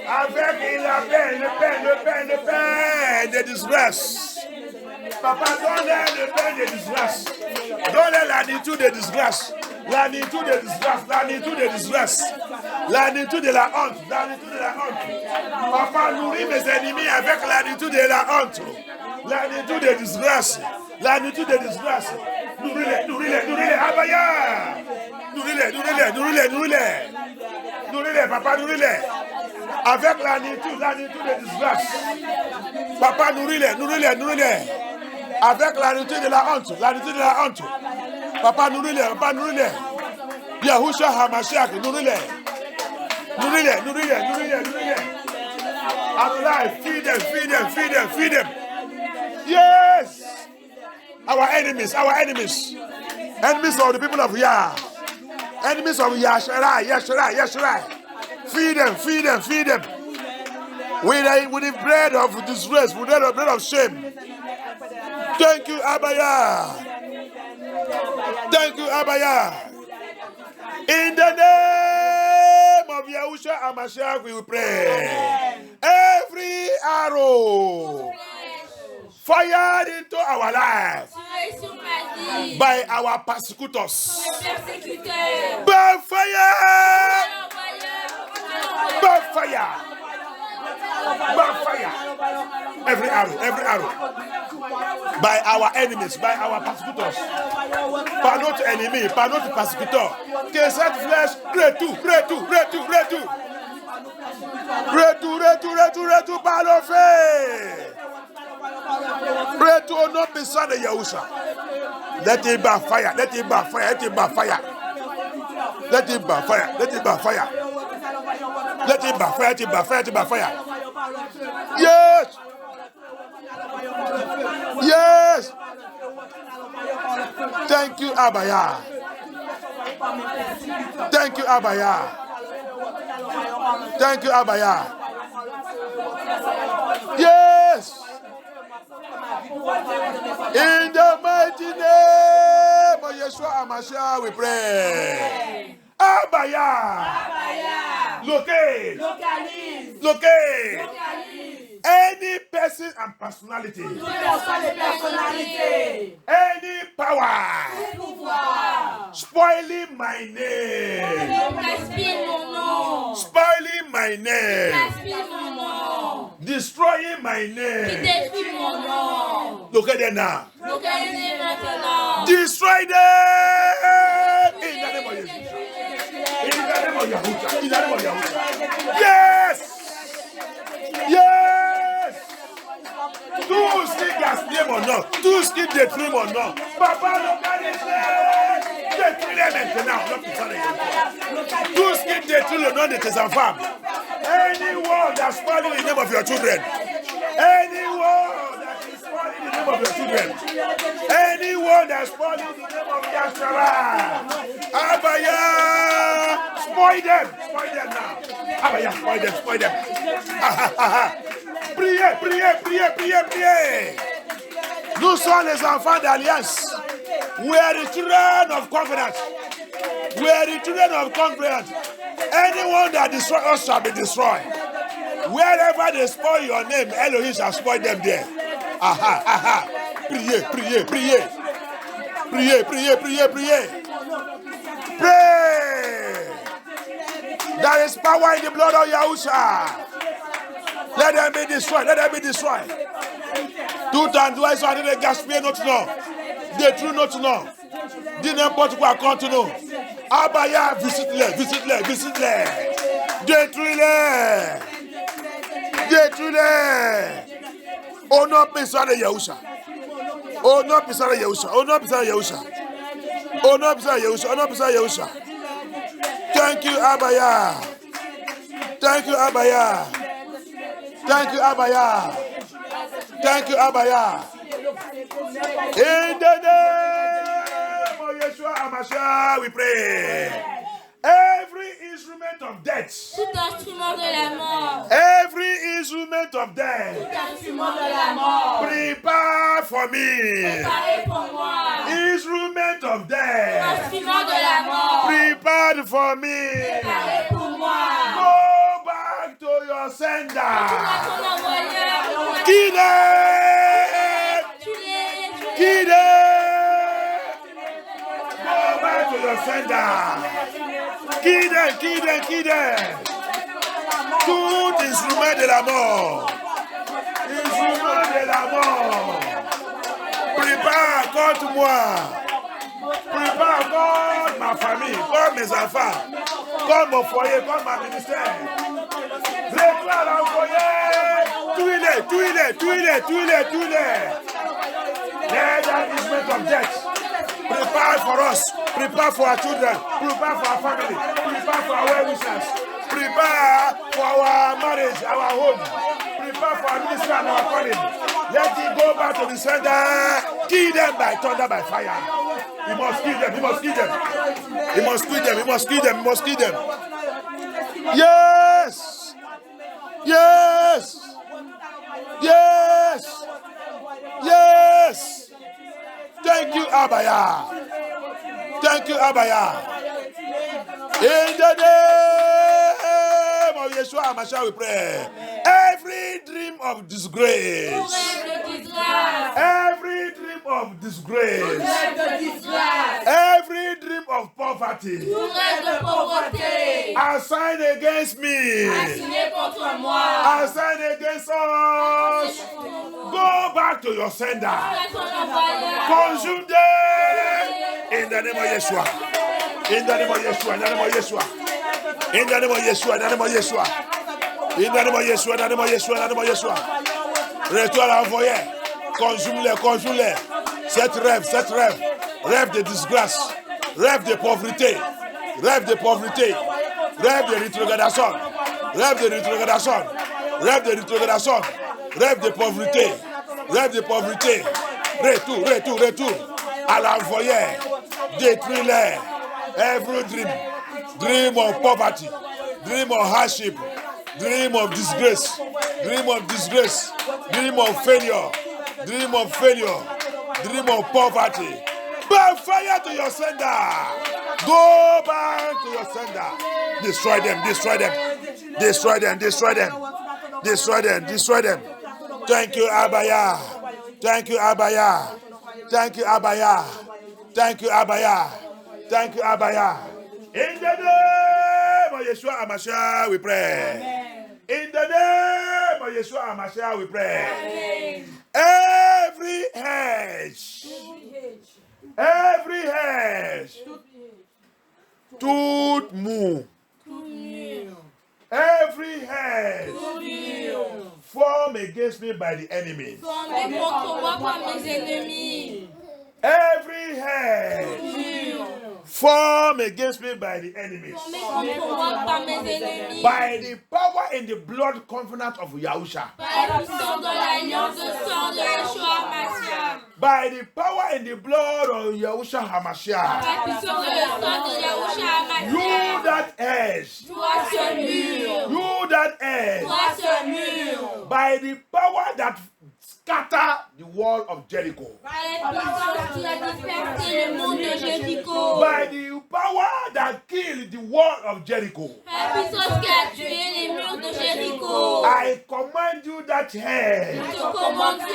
Avec la peine de disgrâce. Papa, donne-les le pain de disgrâce. Donne-les l'attitude de disgrâce. L'attitude de la honte. Papa, nourris mes ennemis avec l'attitude de la honte. L'attitude de disgrâce. Nourris-les, Abaya. Nourris-les, papa, nourris-les. Avec l'attitude de disgrâce. Papa, nourris-les. Avec l'attitude de la honte. Papa, nourris-les. Yahushua Hamashiach, nourris-les. I'm alive. Feed them. Yes. Our enemies. Enemies of the people of Yah. Enemies of Yasharai. Feed them. With the bread of disgrace, with the bread of shame. Thank you, Abaya. In the name of Yahushua HaMashiach, we will pray. Every arrow fired into our life by our persecutors. Backfire. Every arrow. By our enemies, by our persecutors. Par notre ennemi, par notre persécuteur. Que cette flèche retourne par le feu. Retourne au nom puissant de Yahushua. Let it backfire. Yes. Thank you, Abaya. Yes. In the mighty name of Yeshua HaMashiach, we pray. Abaya. Locate. Any person and personality. Any power. Spoiling my name. Destroying my name. Look at them now. Destroy them. In the name of Jesus. In the name of Yahushua. Yes. Tous qui gaspillent mon nom, tous qui détruisent mon nom, papa, détruis-les maintenant. Tous qui détruisent le nom de tes enfants. Anyone that's spoiling the name of your children. Anyone that is spoiling the name of your children. Anyone that's spoiling the name of Yashara. Abaya, spoil them now. Abaya, spoil them. Priez. Nous sommes les enfants d'alliance. We are the children of covenant. Anyone that destroys us shall be destroyed. Wherever they spoil your name, Elohim shall spoil them there. Aha, aha. Priez, priez, priez. Priez, priez, priez, priez. Pray. There is power in the blood of Yahusha. Let them be destroyed. Let them be destroyed. Tout en doit être de gaspiller notre nom. Détruire notre nom. Dis n'importe quoi contre nous. Abaya, visite-les, visite-les, visite-les. Détruis-les. Détruis-les. Au nom puissant de Yahusha. Au nom puissant de Yahusha. Au nom puissant de Yahusha. Au nom puissant de Yahusha. Au nom puissant de Yahusha. Thank you, Abaya. Thank you, Abaya. Thank you, Abaya. Thank you, Abaya. In the name of Yeshua HaMashiach, we pray. Every instrument of death. Tout instrument de la mort. Every instrument of death. Tout instrument de la mort. Prepare for me. Préparez pour moi. Instrument of death. Instrument de la mort. Prepared for me. Préparez pour moi. Go back to your sender. Ton envoyeur. Kill them. Tuez. Kill them. Go back to your sender. Kill them, kill them, kill them. Tout instrument de la mort. Instrument de la mort. Prépare contre moi. Prépare contre ma famille, contre mes enfants, contre mon foyer, contre ma ministère. Prépare l'envoyer. Tuez-les, tuez-les, tuez-les, tuez-les, tuez-les. Let that instrument of death. Prepare for us. Prepare for our children. Prepare for our family. Prepare for our well-wishers. Prepare for our marriage, our home. Prepare for our ministry and our calling. Let it go back to the sender. Kill them by thunder, by fire. We must kill them. We must kill them. We must kill them. We must kill them. We must kill them. Yes. Yes. Yes. Yes. Thank you, Abaya. Thank you, Abaya. In the name of Yeshua HaMashiach we pray. Every dream of disgrace. Every dream of disgrace. Every dream of poverty. Assigned against me. Assigned against us. Go back to your sender. Consume them. In the name of Yeshua. In the name of Yeshua. In the name of Yeshua. In the name of Yeshua. In the name of Yeshua. In the name of Yeshua. In the name of Yeshua. In the name of Yeshua. Retour à l'envoyer. Consume-les, consume-les. Cette rêve. Rêve de disgrâce. Rêve de pauvreté. Rêve de pauvreté. Rêve de rétrogradation. Rêve de rétrogradation. Rêve de rétrogradation. Rêve de pauvreté. Rêve de pauvreté. Retour. À l'envoyer. Détruis-les. Every dream of poverty, dream of hardship, dream of disgrace, dream of failure, dream of poverty. Burn fire to your sender. Go back to your sender. Destroy them. Thank you, Abaya. Thank you, Abaya. Thank you, Abaya. Thank you, Abaya. Thank you, Abaya. In the name of Yeshua HaMashiach we pray. Amen. In the name of Yeshua HaMashiach we pray. Amen. Every hedge. Tout mou. Every hedge. Formed against me by the enemy. Every hedge formed against me by the enemies. By the power and the blood covenant of Yahusha. By the power and the blood of Yahusha HaMashiach. You that edge. You that edge. By the power that scatter the wall of Jericho. Par les puissances qui a dispersé le monde de Jéricho. By the power that killed the wall of Jericho. Par la puissance qui a tué les murs de Jéricho. I command you that head Je commande ce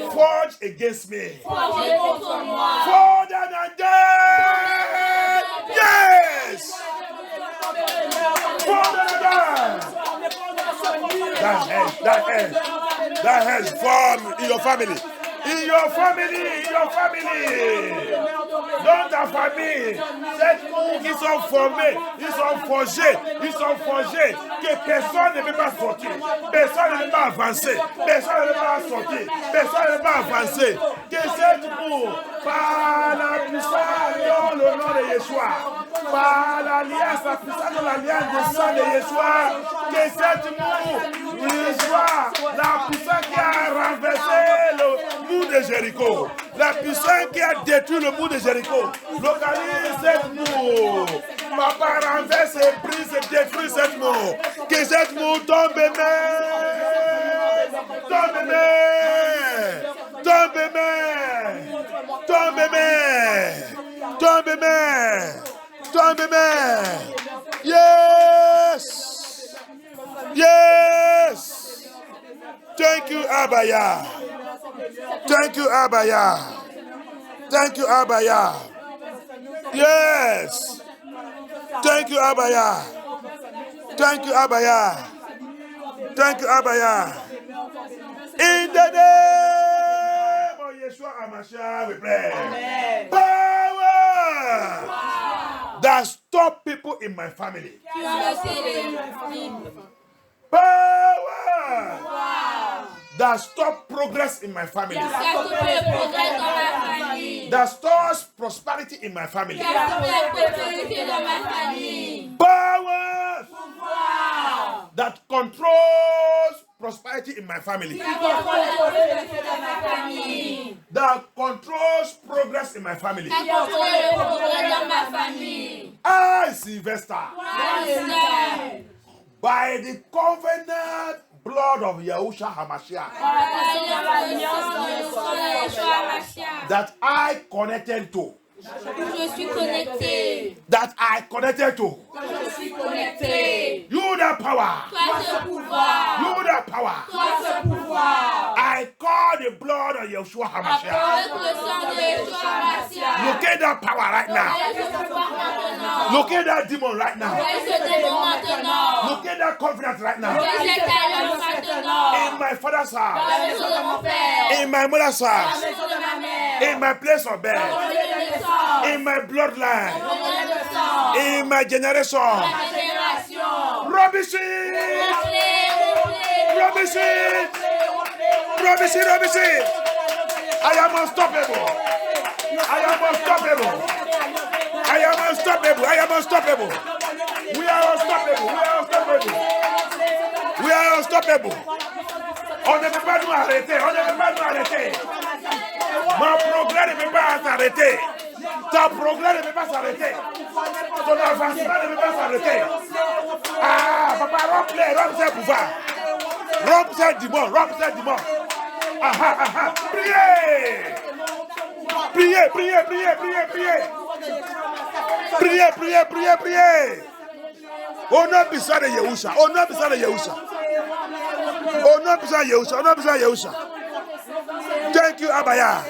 mur. forge against me. Forgé contre moi. Further than that. Yes. Further than that. That has formed in your family. In your family. Don't affirmer. Ils sont formés, ils sont forgés, que personne ne peut pas sortir, personne ne peut pas avancer, personne ne peut pas sortir, personne ne peut pas avancer. Que c'est pour, par la puissance dans le nom de Yeshua, par l'alliance, la puissance de l'alliance du sang de Yeshua, que c'est pour Yeshua, la puissance qui a renversé le mur de Jéricho, la puissance qui a détruit le mur de Jéricho, localise cette mur. Papa renverse et brise et détruit cette mur. Que cette mur tombe Yes. Yes. Thank you, Abaya. Thank you, Abaya. Thank you, Abaya. Yes. Thank you, Abaya. Thank you, Abaya. Thank you, Abaya. In the name of Yeshua HaMashiach, we pray. Amen. Power that stop people in my family. Tu as laissé les vides. Power that stop progress in my family. Qui a stoppé le progrès dans ma famille. That stores prosperity in my family. Qui a stoppé la prospérité dans ma famille. Power that controls prosperity in my family. Qui contrôle la prospérité dans ma famille. That controls progress in my family. Qui contrôle le progrès dans ma famille. I, Sylvester, Seigneur, by the covenant blood of Yahushua HaMashiach that I connected to, je suis connecté. that I connected to, Je suis connecté. you the power, Toi ce pouvoir. you the power. Toi ce pouvoir. I call the blood of Yahushua HaMashiach. Avec le sang de Yeshua Mashiach. Locate that power right now. Avec ce pouvoir maintenant. Locate that demon right now. Avec ce démon maintenant. Locate that covenant right now. Avec cette alliance maintenant. In my father's Dans house, la maison de mon père. in my mother's Dans la house, maison de ma mère. in my place of Dans birth, mon lieu de naissance. in my bloodline, Dans mon lieu de sang. in my generation. Dans ma génération. Rubbish it! Rubbish it! Rubbish it! Rubbish it! I am unstoppable. I am unstoppable. I am unstoppable. I am unstoppable. We are unstoppable. We are unstoppable. We are unstoppable. On ne peut pas nous arrêter. On ne peut pas nous arrêter. Mon progrès ne peut pas s'arrêter. Ton progrès ne peut pas s'arrêter. Ton avancement ne peut pas s'arrêter. Ah, papa, rompe ce pouvoir. Rompe ce démon, rompe ce démon. Aha, aha. Priez. Priez, priez, priez, priez, priez. Priez, priez, priez, priez. Au nom puissant de Yehusha, au nom puissant de Yehusha. Au nom puissant de Yehusha, au nom puissant de Yehusha. Thank you, Abaya.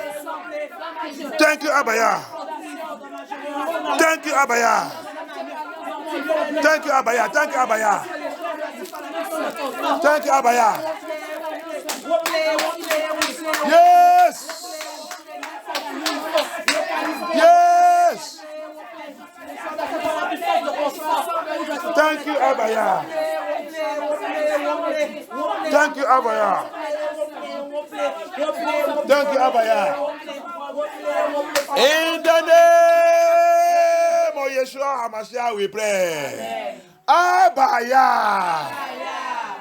Thank you, Abaya. Thank you, Abaya. Thank you, Abaya. Thank you, Abaya. Thank you, Abaya. Yes. Yes. Thank you, Abaya. Thank you, Abaya. Thank you, Abaya. In the name of Yeshua HaMashiach, we pray. Abaya.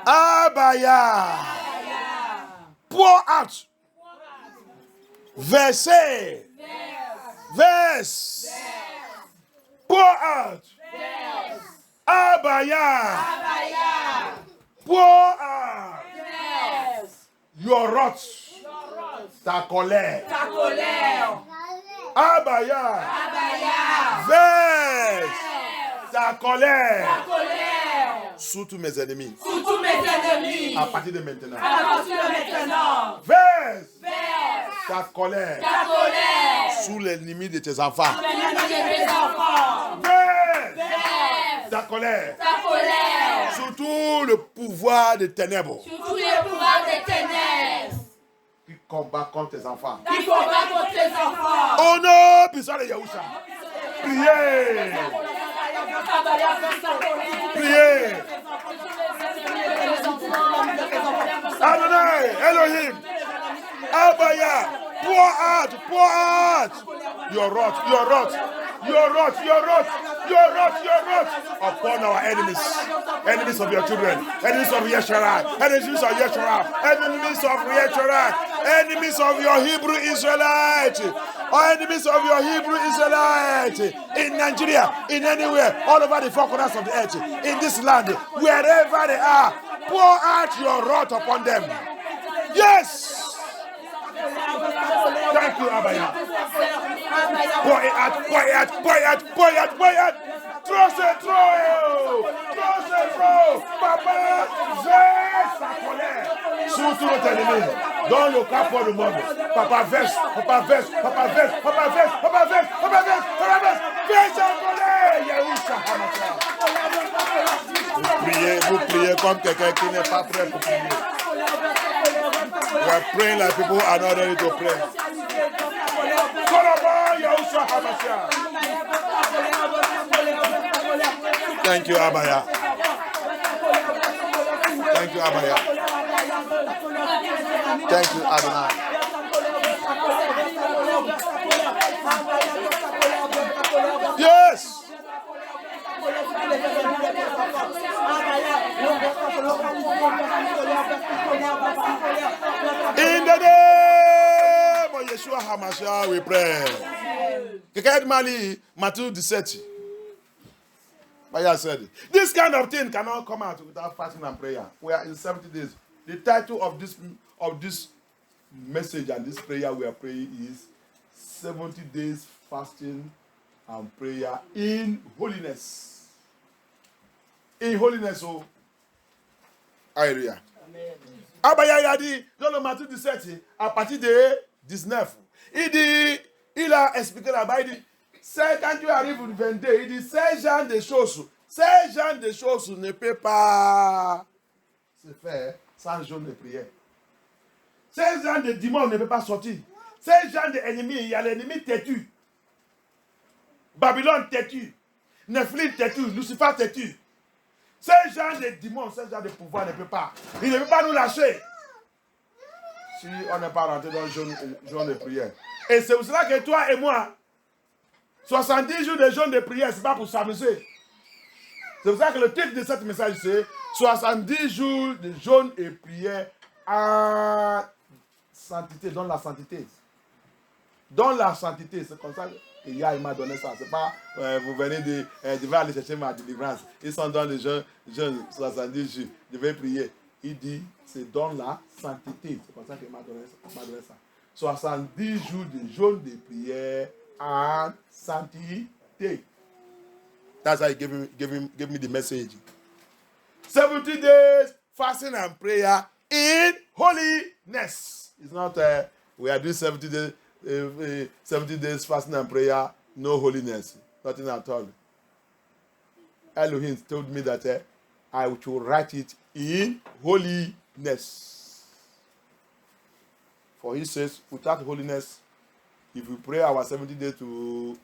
Abaya. Pour out. Verset. Verse. Pour out. Abaya. Pour out. Your wrath. Ta colère. Ta colère. Abaya. Abaya. Verse. Ta colère. Ta colère. Sous tous mes ennemis. Sous tous mes ennemis. À partir de maintenant. À partir de maintenant. Verse. Verse. Ta colère. Ta colère. Sous l'ennemi de tes enfants. L'ennemi de tes enfants. Verse. Verse. Ta colère. Ta colère. Sous tout le pouvoir des ténèbres. Sous tous les pouvoirs des ténèbres. Qui combat contre tes enfants. Qui combat contre tes enfants. Au nom puissant de Yahusha. Priez. Priez. Adonai, Elohim, Abaya, pour out your wrath upon our enemies of your children, enemies of Yeshua, enemies of your Hebrew Israelites, or enemies of your Hebrew Israelites in Nigeria, in anywhere, all over the four corners of the earth, in this land, wherever they are, pour out your wrath upon them. Yes. Thank you, Abaya. Pour it out. Throw. Papa, verse sa colère sur tous nos ennemis. Dans le cas pour le monde. Papa, verse. Verse sa colère. Yahusha Hamashiach. Vous priez comme quelqu'un qui n'est pas prêt pour prier. We are praying like people are not ready to pray. Thank you, Abaya. Thank you, Adonai. Yes. In the name of Yeshua HaMashiach, we pray. Quelqu'un m'a lu Matthieu 17. Baya said, this kind of thing cannot come out without fasting and prayer. We are in 70 days. The title of this message and this prayer we are praying is 70 days fasting and prayer in holiness. In holiness, oh. Alléluia. Abaya il a dit dans le Matthieu 17, à partir de 19, il a expliqué là-bas, il dit, c'est quand tu arrives au 22, il dit, ces genres de choses ne peuvent pas se faire sans jeûne et prière. Ces genres de démons ne peuvent pas sortir. Ces genres d'ennemis, il y a l'ennemi têtu. Babylone têtu. Nephilim têtu. Lucifer têtu. Ces gens de démons, ces gens de pouvoir ne peut pas. Il ne peut pas nous lâcher. Si on n'est pas rentré dans le jeûne de prière. Et c'est pour cela que toi et moi, 70 jours de jeûne de prière, ce n'est pas pour s'amuser. C'est pour ça que le titre de ce message, c'est 70 jours de jeûne et prière en sainteté, dans la sainteté. Dans la sainteté, c'est comme ça que Yah m'a donné ça. C'est pas, vous venez je vais aller chercher ma délivrance. Ils sont dans le jeûne 70 jours. Je vais prier. Il dit, c'est dans la sainteté. C'est comme ça qu'il m'a donné ça. 70 jours de jeûne de prière en sainteté. That's how he gave me the message. 70 days fasting and prayer in holiness. It's not we are doing 70 days fasting and prayer, no holiness, nothing at all. Elohim told me that I should write it in holiness. For he says, without holiness, if we pray our 70 days to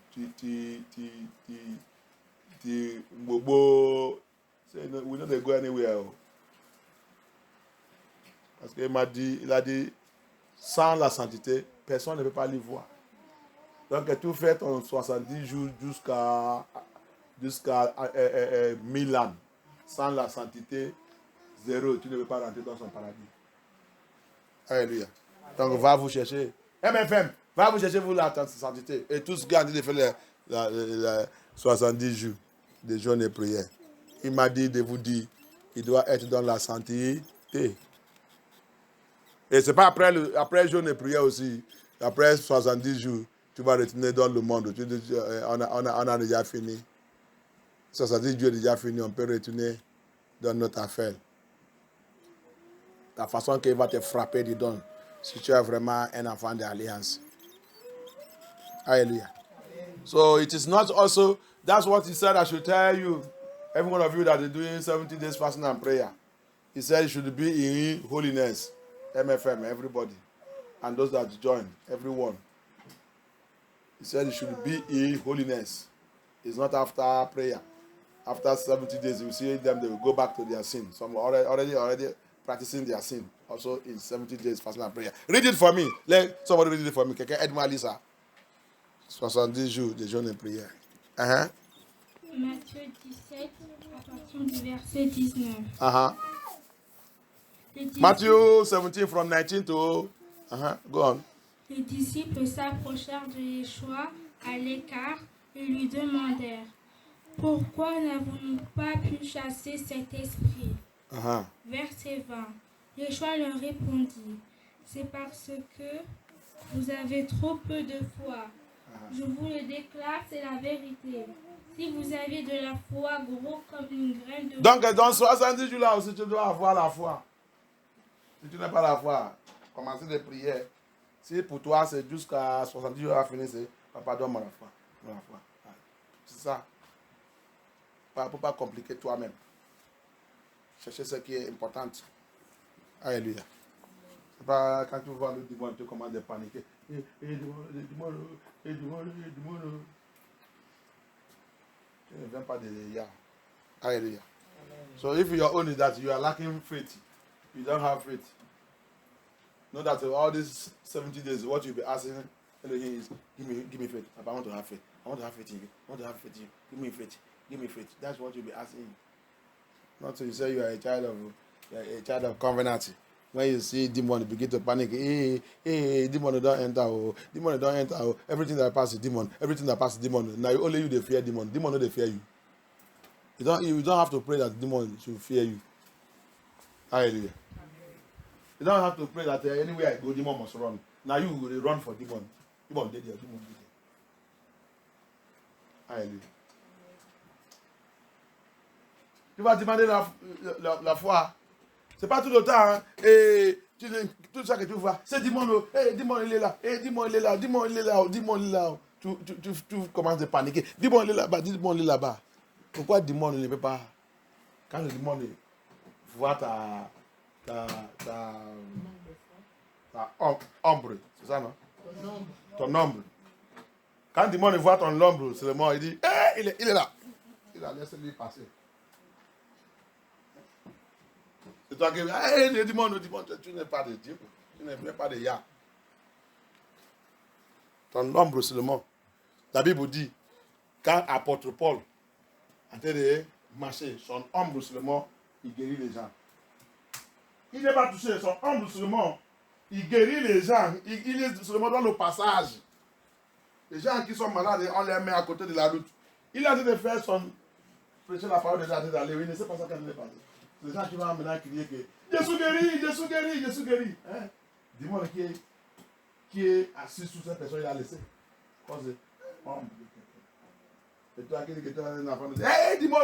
Bobo, we don't go anywhere. Parce qu'il a dit, sans la sainteté, personne ne peut pas les voir. Donc, tu fais ton 70 jours jusqu'à 1000 ans. Sans la sainteté, zéro. Tu ne peux pas rentrer dans son paradis. Alléluia. Donc, va vous chercher. MFM, va vous chercher vous la sainteté. Et tous ceux qui ont dit de faire les 70 jours de jeûne et prière. Il m'a dit de vous dire, il doit être dans la sainteté. Et c'est pas après jeûne et prière aussi. Après 70 jours, tu vas retourner dans le monde. On a déjà fini. 70 jours est déjà fini, on peut retourner dans notre affaire. La façon qu'il va te frapper dedans, si tu es vraiment un enfant d'alliance. Hallelujah. So it is not also, that's what he said I should tell you, every one of you that is doing 70 days fasting and prayer. He said you should be in holiness. MFM, everybody. And those that join, everyone. He said you should be in holiness. It's not after prayer. After 70 days, you see them, they will go back to their sin. Some already practicing their sin. Also in 70 days fasting and prayer. Read it for me. Let somebody read it for me. Quelqu'un aide-moi Lisa. 70 jours de jeûne et prière. Matthieu 17, à partir du verset 19. Matthew 17 from 19 to... Go on. Les disciples s'approchèrent de Yeshua à l'écart et lui demandèrent « Pourquoi n'avons-nous pas pu chasser cet esprit ?» Verset 20. Yeshua leur répondit « C'est parce que vous avez trop peu de foi. Je vous le déclare, c'est la vérité. Si vous aviez de la foi gros comme une graine de... Donc, dans 70 jours là aussi, tu dois avoir la foi. Si tu n'as pas la foi, commencer des prières. Si pour toi, c'est jusqu'à 70 jours à finir, c'est papa, donne-moi la foi. C'est ça. Il ne faut pas compliquer toi-même. Chercher ce qui est important. Alléluia. C'est pas quand tu vois le démon, tu commences à paniquer. Le démon. Tu ne viens pas de l'État. Alléluia. So if your own is that you are lacking faith, you don't have faith. Know that all these 70 days, what you'll be asking Elohim is, give me faith. I want to have faith. I want to have faith in you. I want to have faith in you. Give me faith. Give me faith. That's what you'll be asking. Not to say you are a child of covenant. When you see demon, you begin to panic. Hey, demon don't enter. Oh, demon don't enter. Oh, everything that passes demon. Everything that passes demon. Now only you they fear demon. Demon no they fear you. You don't have to pray that demon should fear you. Hallelujah. You don't have to pray that anywhere I go, demon must run. Now you will run for demon. Demon dead there. Demon dead there. Hallelujah. Tu vas demander la foi. C'est pas tout le temps. Hein. Et tout ça que tu vois, c'est démon. Démon il est là. Démon il est là. Démon il est là. Démon il est là. Tu commences à paniquer. Démon il est là-bas. Démon il est là-bas. Pourquoi démon ne peut pas? Quand le démon voit ta ombre, c'est ça non? Ton ombre. Quand le démon voit ton ombre, c'est le mort, il dit, il est là. Il a laissé lui passer. C'est toi qui dis, le démon, tu n'es pas de Dieu, tu n'es pas de Yah. Ton ombre, c'est le mort. La Bible dit, quand apôtre Paul en train de marcher, son ombre seulement, il guérit les gens. Il n'est pas touché, son ombre seulement, il guérit les gens. Il est seulement dans le passage. Les gens qui sont malades, on les met à côté de la route. Il a dit de faire prêcher la parole des gens d'aller. Il ne sait pas ça quand il est passé. Les gens qui vont maintenant crier que Jésus guérit, Jésus guérit, Jésus guérit. Hein? Dis-moi qui est assis sous cette personne, il a laissé. Quoi c'est? Ombre. Et toi qui dis que tu as un enfant, dis-moi,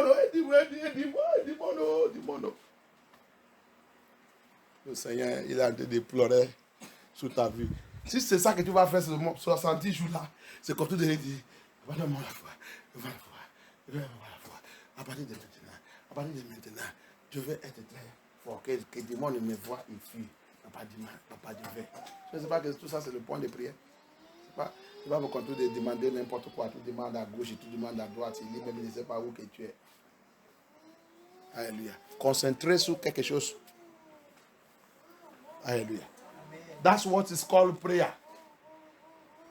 le Seigneur, il a déploré sous ta vie. Si c'est ça que tu vas faire sur 70 jours là, c'est comme tu devrais dire, donne-moi la foi, donne-moi la foi. À partir de maintenant, je veux être très fort, que le démon ne me voit, il fuit. Papa du verre. Je ne sais pas que tout ça c'est le point de prière. Tu vas me continuer de demander n'importe quoi. Tu demandes à gauche et tu demandes à droite. Il même ne sait pas où que tu es. Alléluia. Concentré sur quelque chose. Alléluia. That's what is called prayer.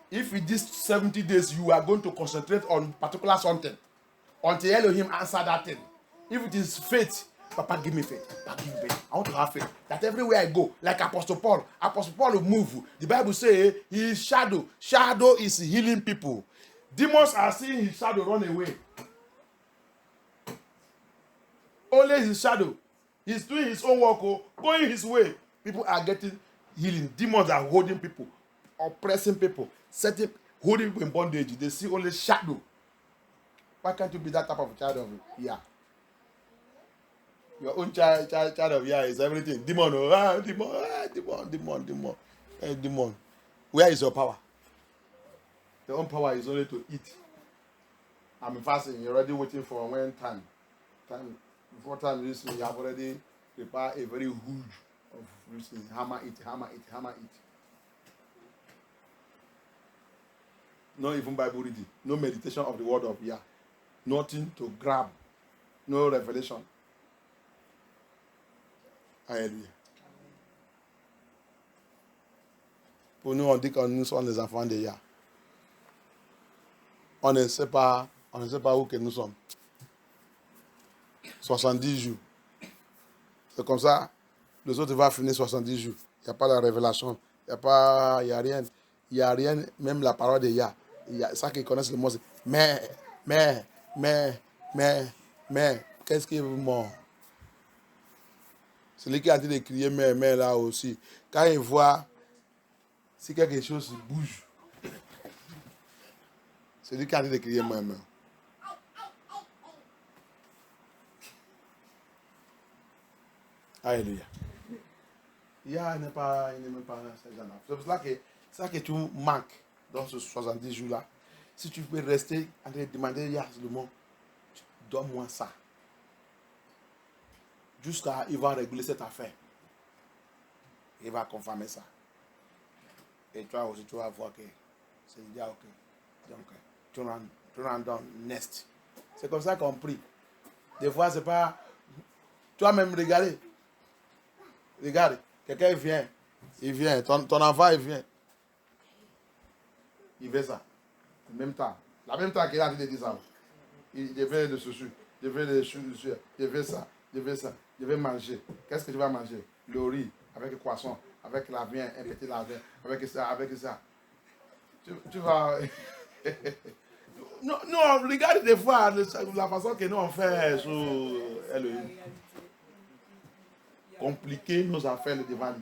If in these 70 days you are going to concentrate on particular something until Elohim answer that thing. If it is faith, Papa, give me faith. Papa, give me faith. I want to have faith. That everywhere I go, like Apostle Paul will move. The Bible says his shadow. Shadow is healing people. Demons are seeing his shadow run away. Only his shadow. He's doing his own work, going his way. People are getting healing. Demons are holding people, oppressing people, holding people in bondage. They see only shadow. Why can't you be that type of child of Yah? Your own child of Yah is everything. Demon, demon. Where is your power? Your own power is only to eat. I'm fasting. You're already waiting for when time. Before time is, you have already prepared a very huge of listening. Hammer it. No even Bible reading. No meditation of the word of Yah. Nothing to grab. No revelation. Alléluia. Pour nous, on dit que nous sommes les enfants de Yah. On ne sait pas où que nous sommes. 70 jours. C'est comme ça, les autres vont finir 70 jours. Il n'y a pas de révélation. Il n'y a rien. Il n'y a rien, même la parole de Yah. Il y a ça qu'ils connaissent le mot, c'est mais. Qu'est-ce qui est mort? Celui qui a dit de crier mais là aussi. Quand il voit si quelque chose bouge, celui qui a dit de crier mais. Alléluia. Il n'est même pas ces gens-là. C'est pour ça que tu manques dans ce 70 jours-là. Si tu peux rester en train de demander Yah le mot, donne-moi ça. Jusqu'à il va réguler cette affaire. Il va confirmer ça. Et toi aussi, tu vas voir que c'est déjà ok. Donc, tu rentres dans nest. C'est comme ça qu'on prie. Des fois, c'est pas. Toi-même, regarde, quelqu'un vient, ton enfant, il vient. Il veut ça. En même temps. La même temps qu'il a dit ça. Il veut le chouchou. Je veux les chouchous. Je veux ça. Je veux manger. Qu'est-ce que tu vas manger? Le riz, avec le poisson, avec la viande, un petit la viande, avec ça. Tu vas. Non, regarde des fois la façon que nous on fait sur Elohim. Compliquer nos affaires le devant lui.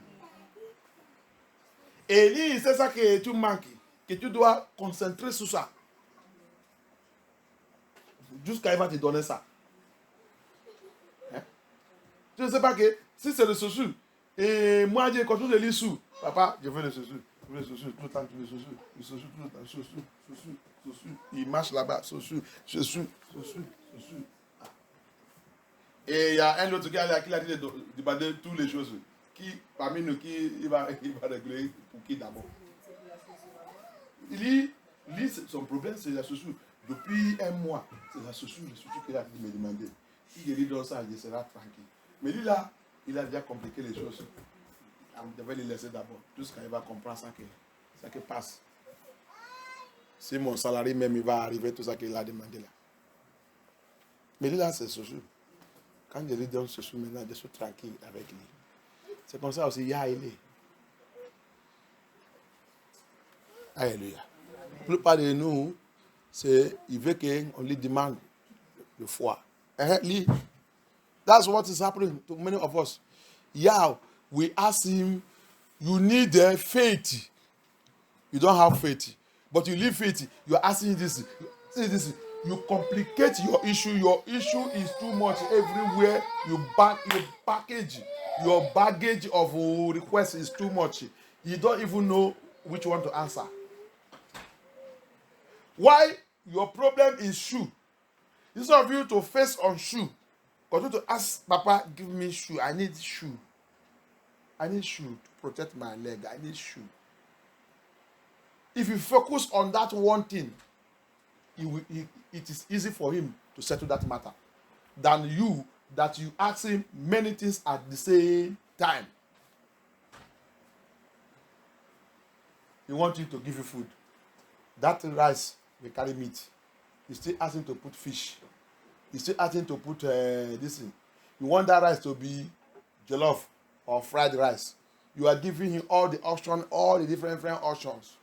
Et lui, c'est ça que tu manques, que tu dois concentrer sur ça. Jusqu'à il va te donner ça. Hein? Tu ne sais pas que si c'est le chouchou, et moi je continue de lire sous, papa, je veux le chouchou. Tout le temps, le chouchou, tout le temps, chouchou. Il marche là-bas, chouchou. Et il y a un autre gars qui a dit de demander toutes les choses. Qui, parmi nous, il va régler pour qui d'abord? Lui, son problème, c'est la chouchou. Depuis un mois, c'est la chouchou qu'il a dit de me demander. Si je lui donne ça, il sera tranquille. Mais lui, là, il a déjà compliqué les choses. Je devais le laisser d'abord, jusqu'à il va comprendre ça qui passe. Si mon salarié même, il va arriver, tout ça qu'il a demandé là. Mais lui, là, c'est chouchou. Quand je lui donne chouchou, maintenant, je suis tranquille avec lui. C'est comme ça aussi, Yah, il est. Alléluia. La plupart de nous, il veut qu'on lui demande le foi. That's what is happening to many of us. Yah, we ask him, you need faith. You don't have faith. But you need faith. You are asking this. You complicate your issue. Your issue is too much everywhere. You package. Your baggage of requests is too much. You don't even know which one to answer. Why? Your problem is shoe. Instead of you to face on shoe, continue to ask Papa, give me shoe. I need shoe. I need shoe to protect my leg. I need shoe. If you focus on that one thing, it is easy for him to settle that matter than you that you ask him many things at the same time. He wants you to give you food. That rice will carry meat. You still ask him to put fish. You still ask him to put this thing. You want that rice to be jollof or fried rice. You are giving him all the options, all the different options.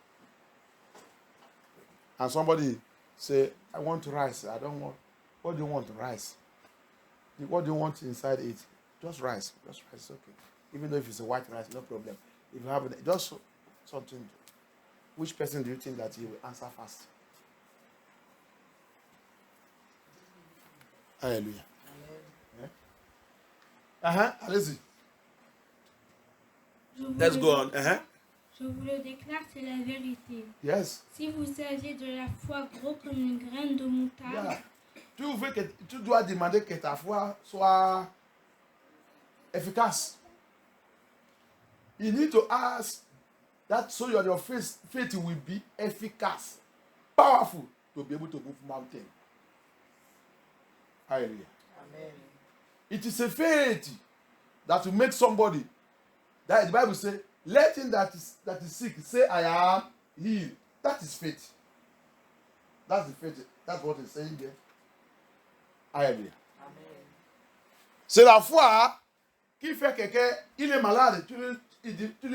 And somebody say, I want rice. I don't want. What do you want? Rice. What do you want inside it? Just rice. Just rice. Okay. Even though if it's a white rice, no problem. If you have just something, which person do you think that he will answer first? Hallelujah. Allez-y. Let's go on. Je vous le déclare, c'est la vérité. Yes. Si vous aviez de la foi gros comme une graine de moutarde, Yeah. Tu dois demander que ta foi soit efficace. You need to ask that so your faith will be efficace, powerful to be able to move mountain. Hallelujah. Amen. It is a faith that will make somebody. That the Bible says, let him that is sick say, I am healed. That is faith. That's the faith. That's what it's saying there. Hallelujah. Amen. C'est la foi qui fait quelqu'un, il est malade, tu lui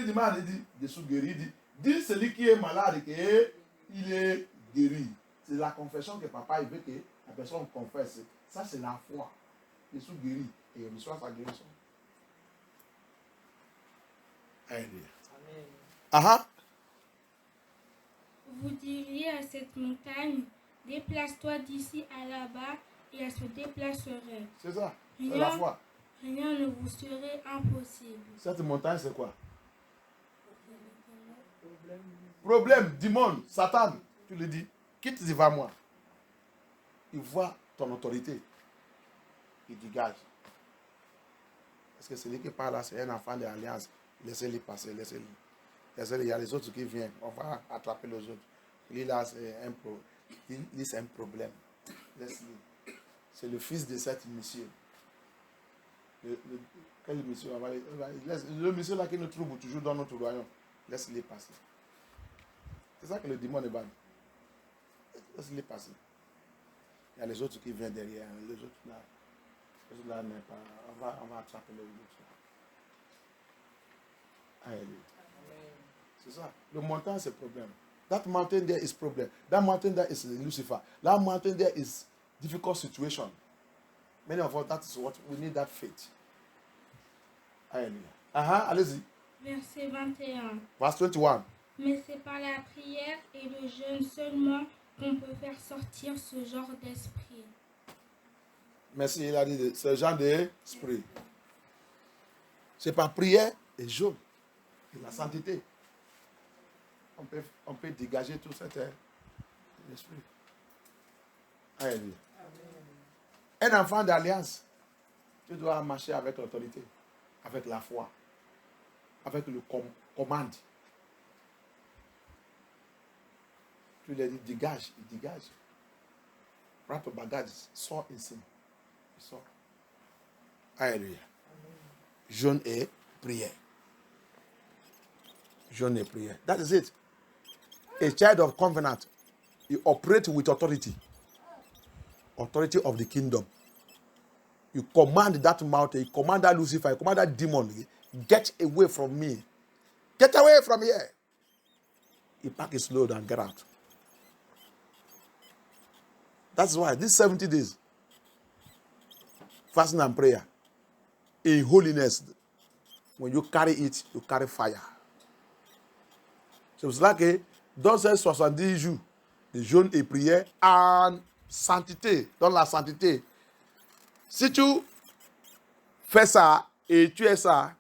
demandes, il dit, je suis guéri. Il dit, dis celui qui est malade qu'il est guéri. C'est la confession que papa il veut que la personne confesse. Ça, c'est la foi. Je suis guéri et il reçoit sa guérison. Alléluia. vous diriez à cette montagne, déplace-toi d'ici à là-bas, et elle se déplacerait. C'est ça, c'est la foi. Rien ne vous serait impossible. Cette montagne, c'est quoi? Problème, démon, Satan. Tu lui dis, quitte devant moi. Il voit ton autorité. Il dégage. Parce que celui qui parle là, c'est un enfant de l'alliance. Laissez-les passer, laissez-les. Il y a les autres qui viennent. On va attraper les autres. Lui là, c'est un problème. Laisse-le. C'est le fils de cette monsieur. Quel monsieur? Le monsieur là qui nous trouble toujours dans notre royaume. Laisse-les passer. C'est ça que le démon est ban. Laisse-les passer. Il y a les autres qui viennent derrière. Les autres là n'est pas. On va attraper les autres. Alléluia. C'est ça. Le montagne, c'est le problème. That mountain there is problem. That mountain there is Lucifer. That mountain there is difficult situation. Many of us, that is what we need, that faith. Alléluia. Allez-y. Verset 21. Verse 21. Mais c'est par la prière et le jeûne seulement qu'on peut faire sortir ce genre d'esprit. Merci, il a dit ce genre d'esprit. C'est par prière et jeûne. Et la sainteté. On peut dégager tout cet esprit. Alléluia. Un enfant d'alliance, tu dois marcher avec l'autorité, avec la foi, avec le commande. Tu lui dis, dégage, il dégage. Prends ton bagage, sors ici. Il sort. Alléluia. Jeûne et prière. Jeûne et prière. That is it. A child of covenant, you operate with authority. Authority of the kingdom. You command that mountain, you command that Lucifer, you command that demon. Get away from me. Get away from here. He pack his load and get out. That's why these 70 days, fasting and prayer, in holiness, when you carry it, you carry fire. C'est pour cela que dans ces 70 jours de jeûne et prière en sainteté, dans la sainteté, si tu fais ça et tu es ça,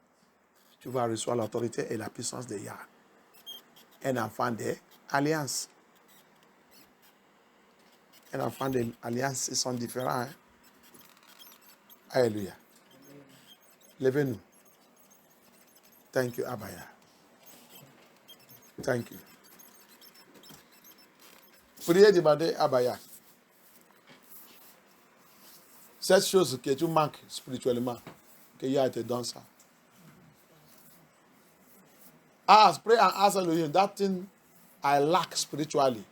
tu vas recevoir l'autorité et la puissance de Yah. Un enfant d'alliance. Un enfant d'alliance, ils sont différents. Hein? Alléluia. Levez-nous. Thank you, Abaya. Thank you. Priez, demandez Abaya. Cette chose que tu manques spirituellement, que Yah te donne ça. Ask, pray and ask Elohim, that thing I lack spiritually.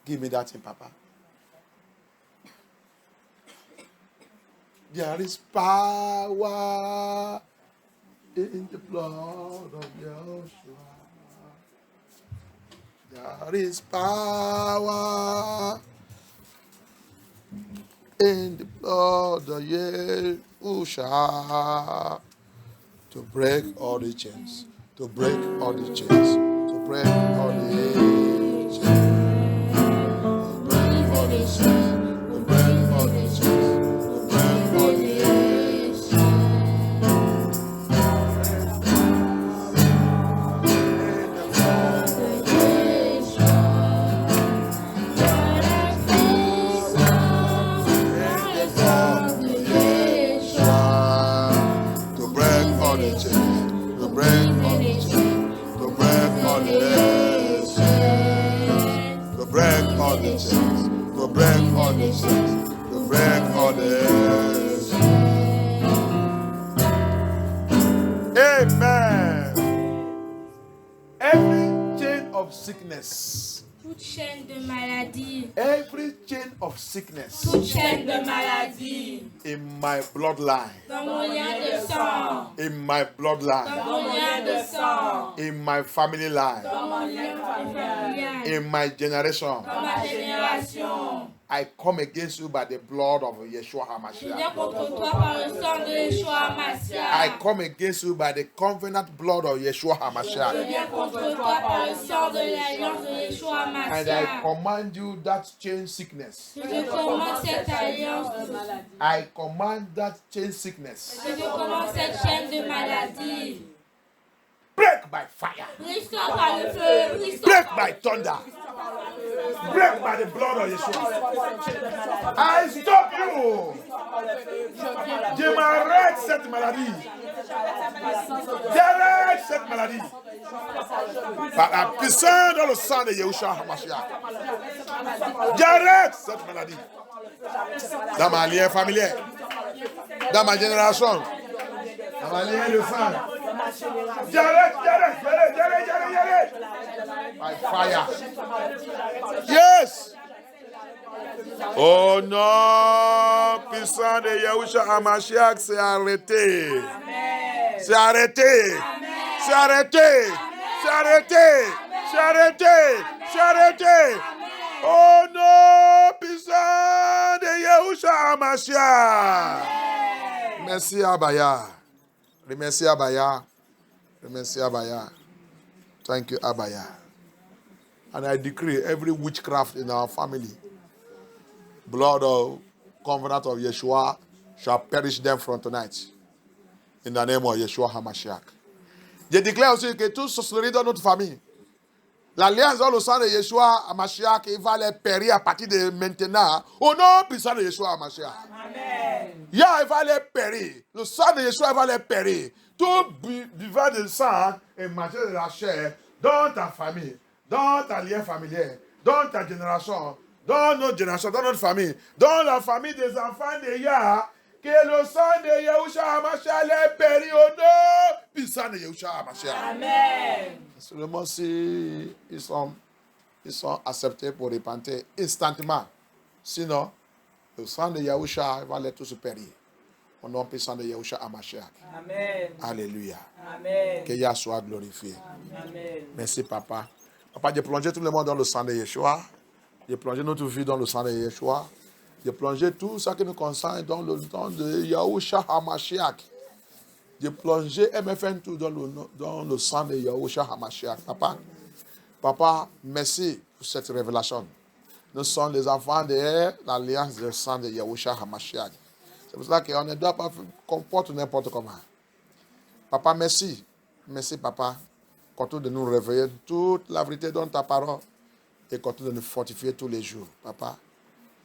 Give me that thing, Papa. There is power in the blood of Yeshua. There is power in the blood of Yeshua to break all the chains. to break all the chains, to break all the chains, to break all the chains, to break all the chains, to break all the chains. To break all the chains, to break all the chains, to break all the chains, to break all the chains, to break all the chains, to break all the chains. Amen. Every chain of sickness, Toute chaîne de maladie, every chain of sickness toute chaîne de maladie, in my bloodline, dans mon lien de sang, in my bloodline, dans mon lien de sang, in my family line, dans mon lien familial, in my generation, dans ma génération. I come against you by the blood of Yeshua Je viens HaMashiach. contre toi par le sang de Yeshua I Mashiach. come against you by the covenant blood of Yeshua Je HaMashiach. viens contre toi par le sang de l'alliance de Yeshua And I Mashiach. command you that chain sickness. Je te commande cette alliance, I command that chain sickness. je te commande cette chaîne de maladie. Break by fire. Brise-toi par le feu, brise-toi Break par by thunder. Break by the blood of Yeshua. I stop you. Je m'arrête cette maladie. J'arrête cette maladie. Par la puissance dans le sang de Yeshua HaMashiach. J'arrête cette maladie. Dans ma lien familial. Dans ma génération. Dans ma lien de sang. J'arrête. By fire. Yes. Oh non, puissant de Yahusha HaMashiach, c'est arrêté. C'est arrêté. C'est arrêté. C'est arrêté. C'est arrêté. C'est arrêté. Oh non, puissant de Yahusha HaMashiach. Merci Abaya. Remercie Abaya. Remercie Abaya. Thank you, Abaya. And I decree every witchcraft in our family, blood of covenant of Yeshua shall perish them from tonight. In the name of Yeshua HaMashiach. Je déclare aussi que tout sorcellerie dans notre famille, l'alliance dans le sang de Yeshua HaMashiach, il va les périr à partir de maintenant. Au nom puissant de Yeshua HaMashiach. Amen. Ya, il va les périr. Le sang de Yeshua va les périr. Tout buveur de sang et mangeur de la chair dans ta famille, dans ta lien familial, dans ta génération, dans notre génération, dans notre famille, dans la famille des enfants de Yah, que le sang de Yahusha HaMashiach les périt au nom puissant de Yahusha HaMashiach. Amen. Seulement si ils sont acceptés pour repentir instantanément. Sinon, le sang de Yahusha va les tous périr. Au nom puissant de Yahusha HaMashiach. Amen. Alléluia. Amen. Que Yah soit glorifié. Amen. Merci, Papa. Papa, j'ai plongé tout le monde dans le sang de Yeshua. J'ai plongé notre vie dans le sang de Yeshua. J'ai plongé tout ça qui nous concerne dans le sang de Yahusha HaMashiach. J'ai plongé MFN tout dans le sang de Yahusha HaMashiach. Papa, merci pour cette révélation. Nous sommes les enfants de l'alliance du sang de Yahusha HaMashiach. C'est pour cela qu'on ne doit pas comporter n'importe comment. Papa, merci. Merci, Papa. Continue de nous réveiller toute la vérité dans ta parole et continue de nous fortifier tous les jours. Papa,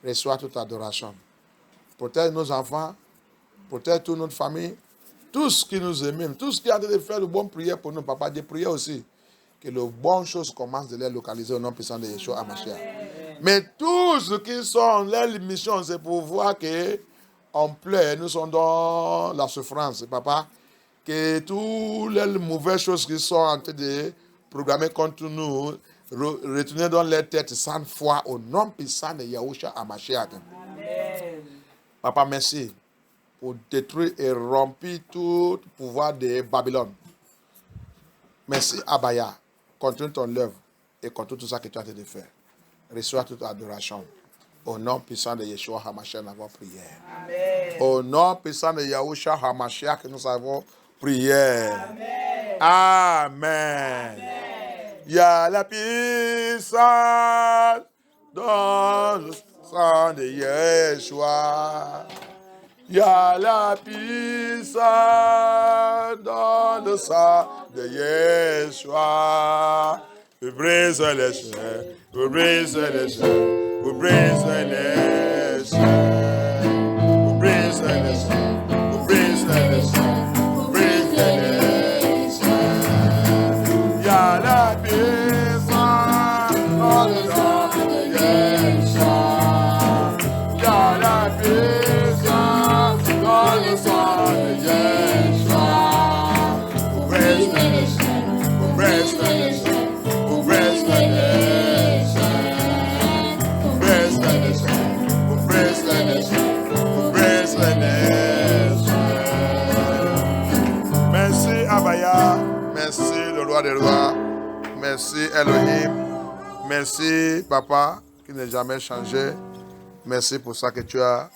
reçois toute adoration. Protège nos enfants, protège toute notre famille, tous qui nous aiment, tous qui ont de faire de bonnes prières pour nous. Papa, des prières aussi. Que les bonnes choses commencent de les localiser au nom puissant de Yeshua HaMashiach. Mais tous ceux qui sont, leur mission, c'est pour voir qu'on pleure, nous sommes dans la souffrance. Papa, que toutes les mauvaises choses qui sont en train de programmer contre nous, retourner dans leur tête sans foi au nom puissant de Yahusha HaMashiach. Amen. Papa, merci pour détruire et rompre tout pouvoir de Babylone. Merci, Abaya. Continue ton œuvre et continue tout ça que tu as de faire. Reçois toute adoration. Au nom puissant de Yeshua HaMashiach, nous avons prié. Amen. Au nom puissant de Yahusha HaMashiach, nous avons prié. Amen. Amen. Il y a la puissance dans le sang de Yeshua. Il y a la puissance dans le sang de Yeshua. Vous brisez les chaînes, vous brisez les chaînes, vous brisez les chaînes, vous brisez les chaînes, vous brisez les chaînes, vous brisez les chaînes. Il y a la puissance dans le sang de Yeshua. Il y a la puissance dans le sang de Yeshua. Vous brisez les chaînes, vous brisez les chaînes. Press the nation. Press the nation. Press the nation. Press the nation. Merci Abaya. Merci le roi des rois. Merci Elohim. Merci Papa qui n'est jamais changé. Merci pour ça que tu as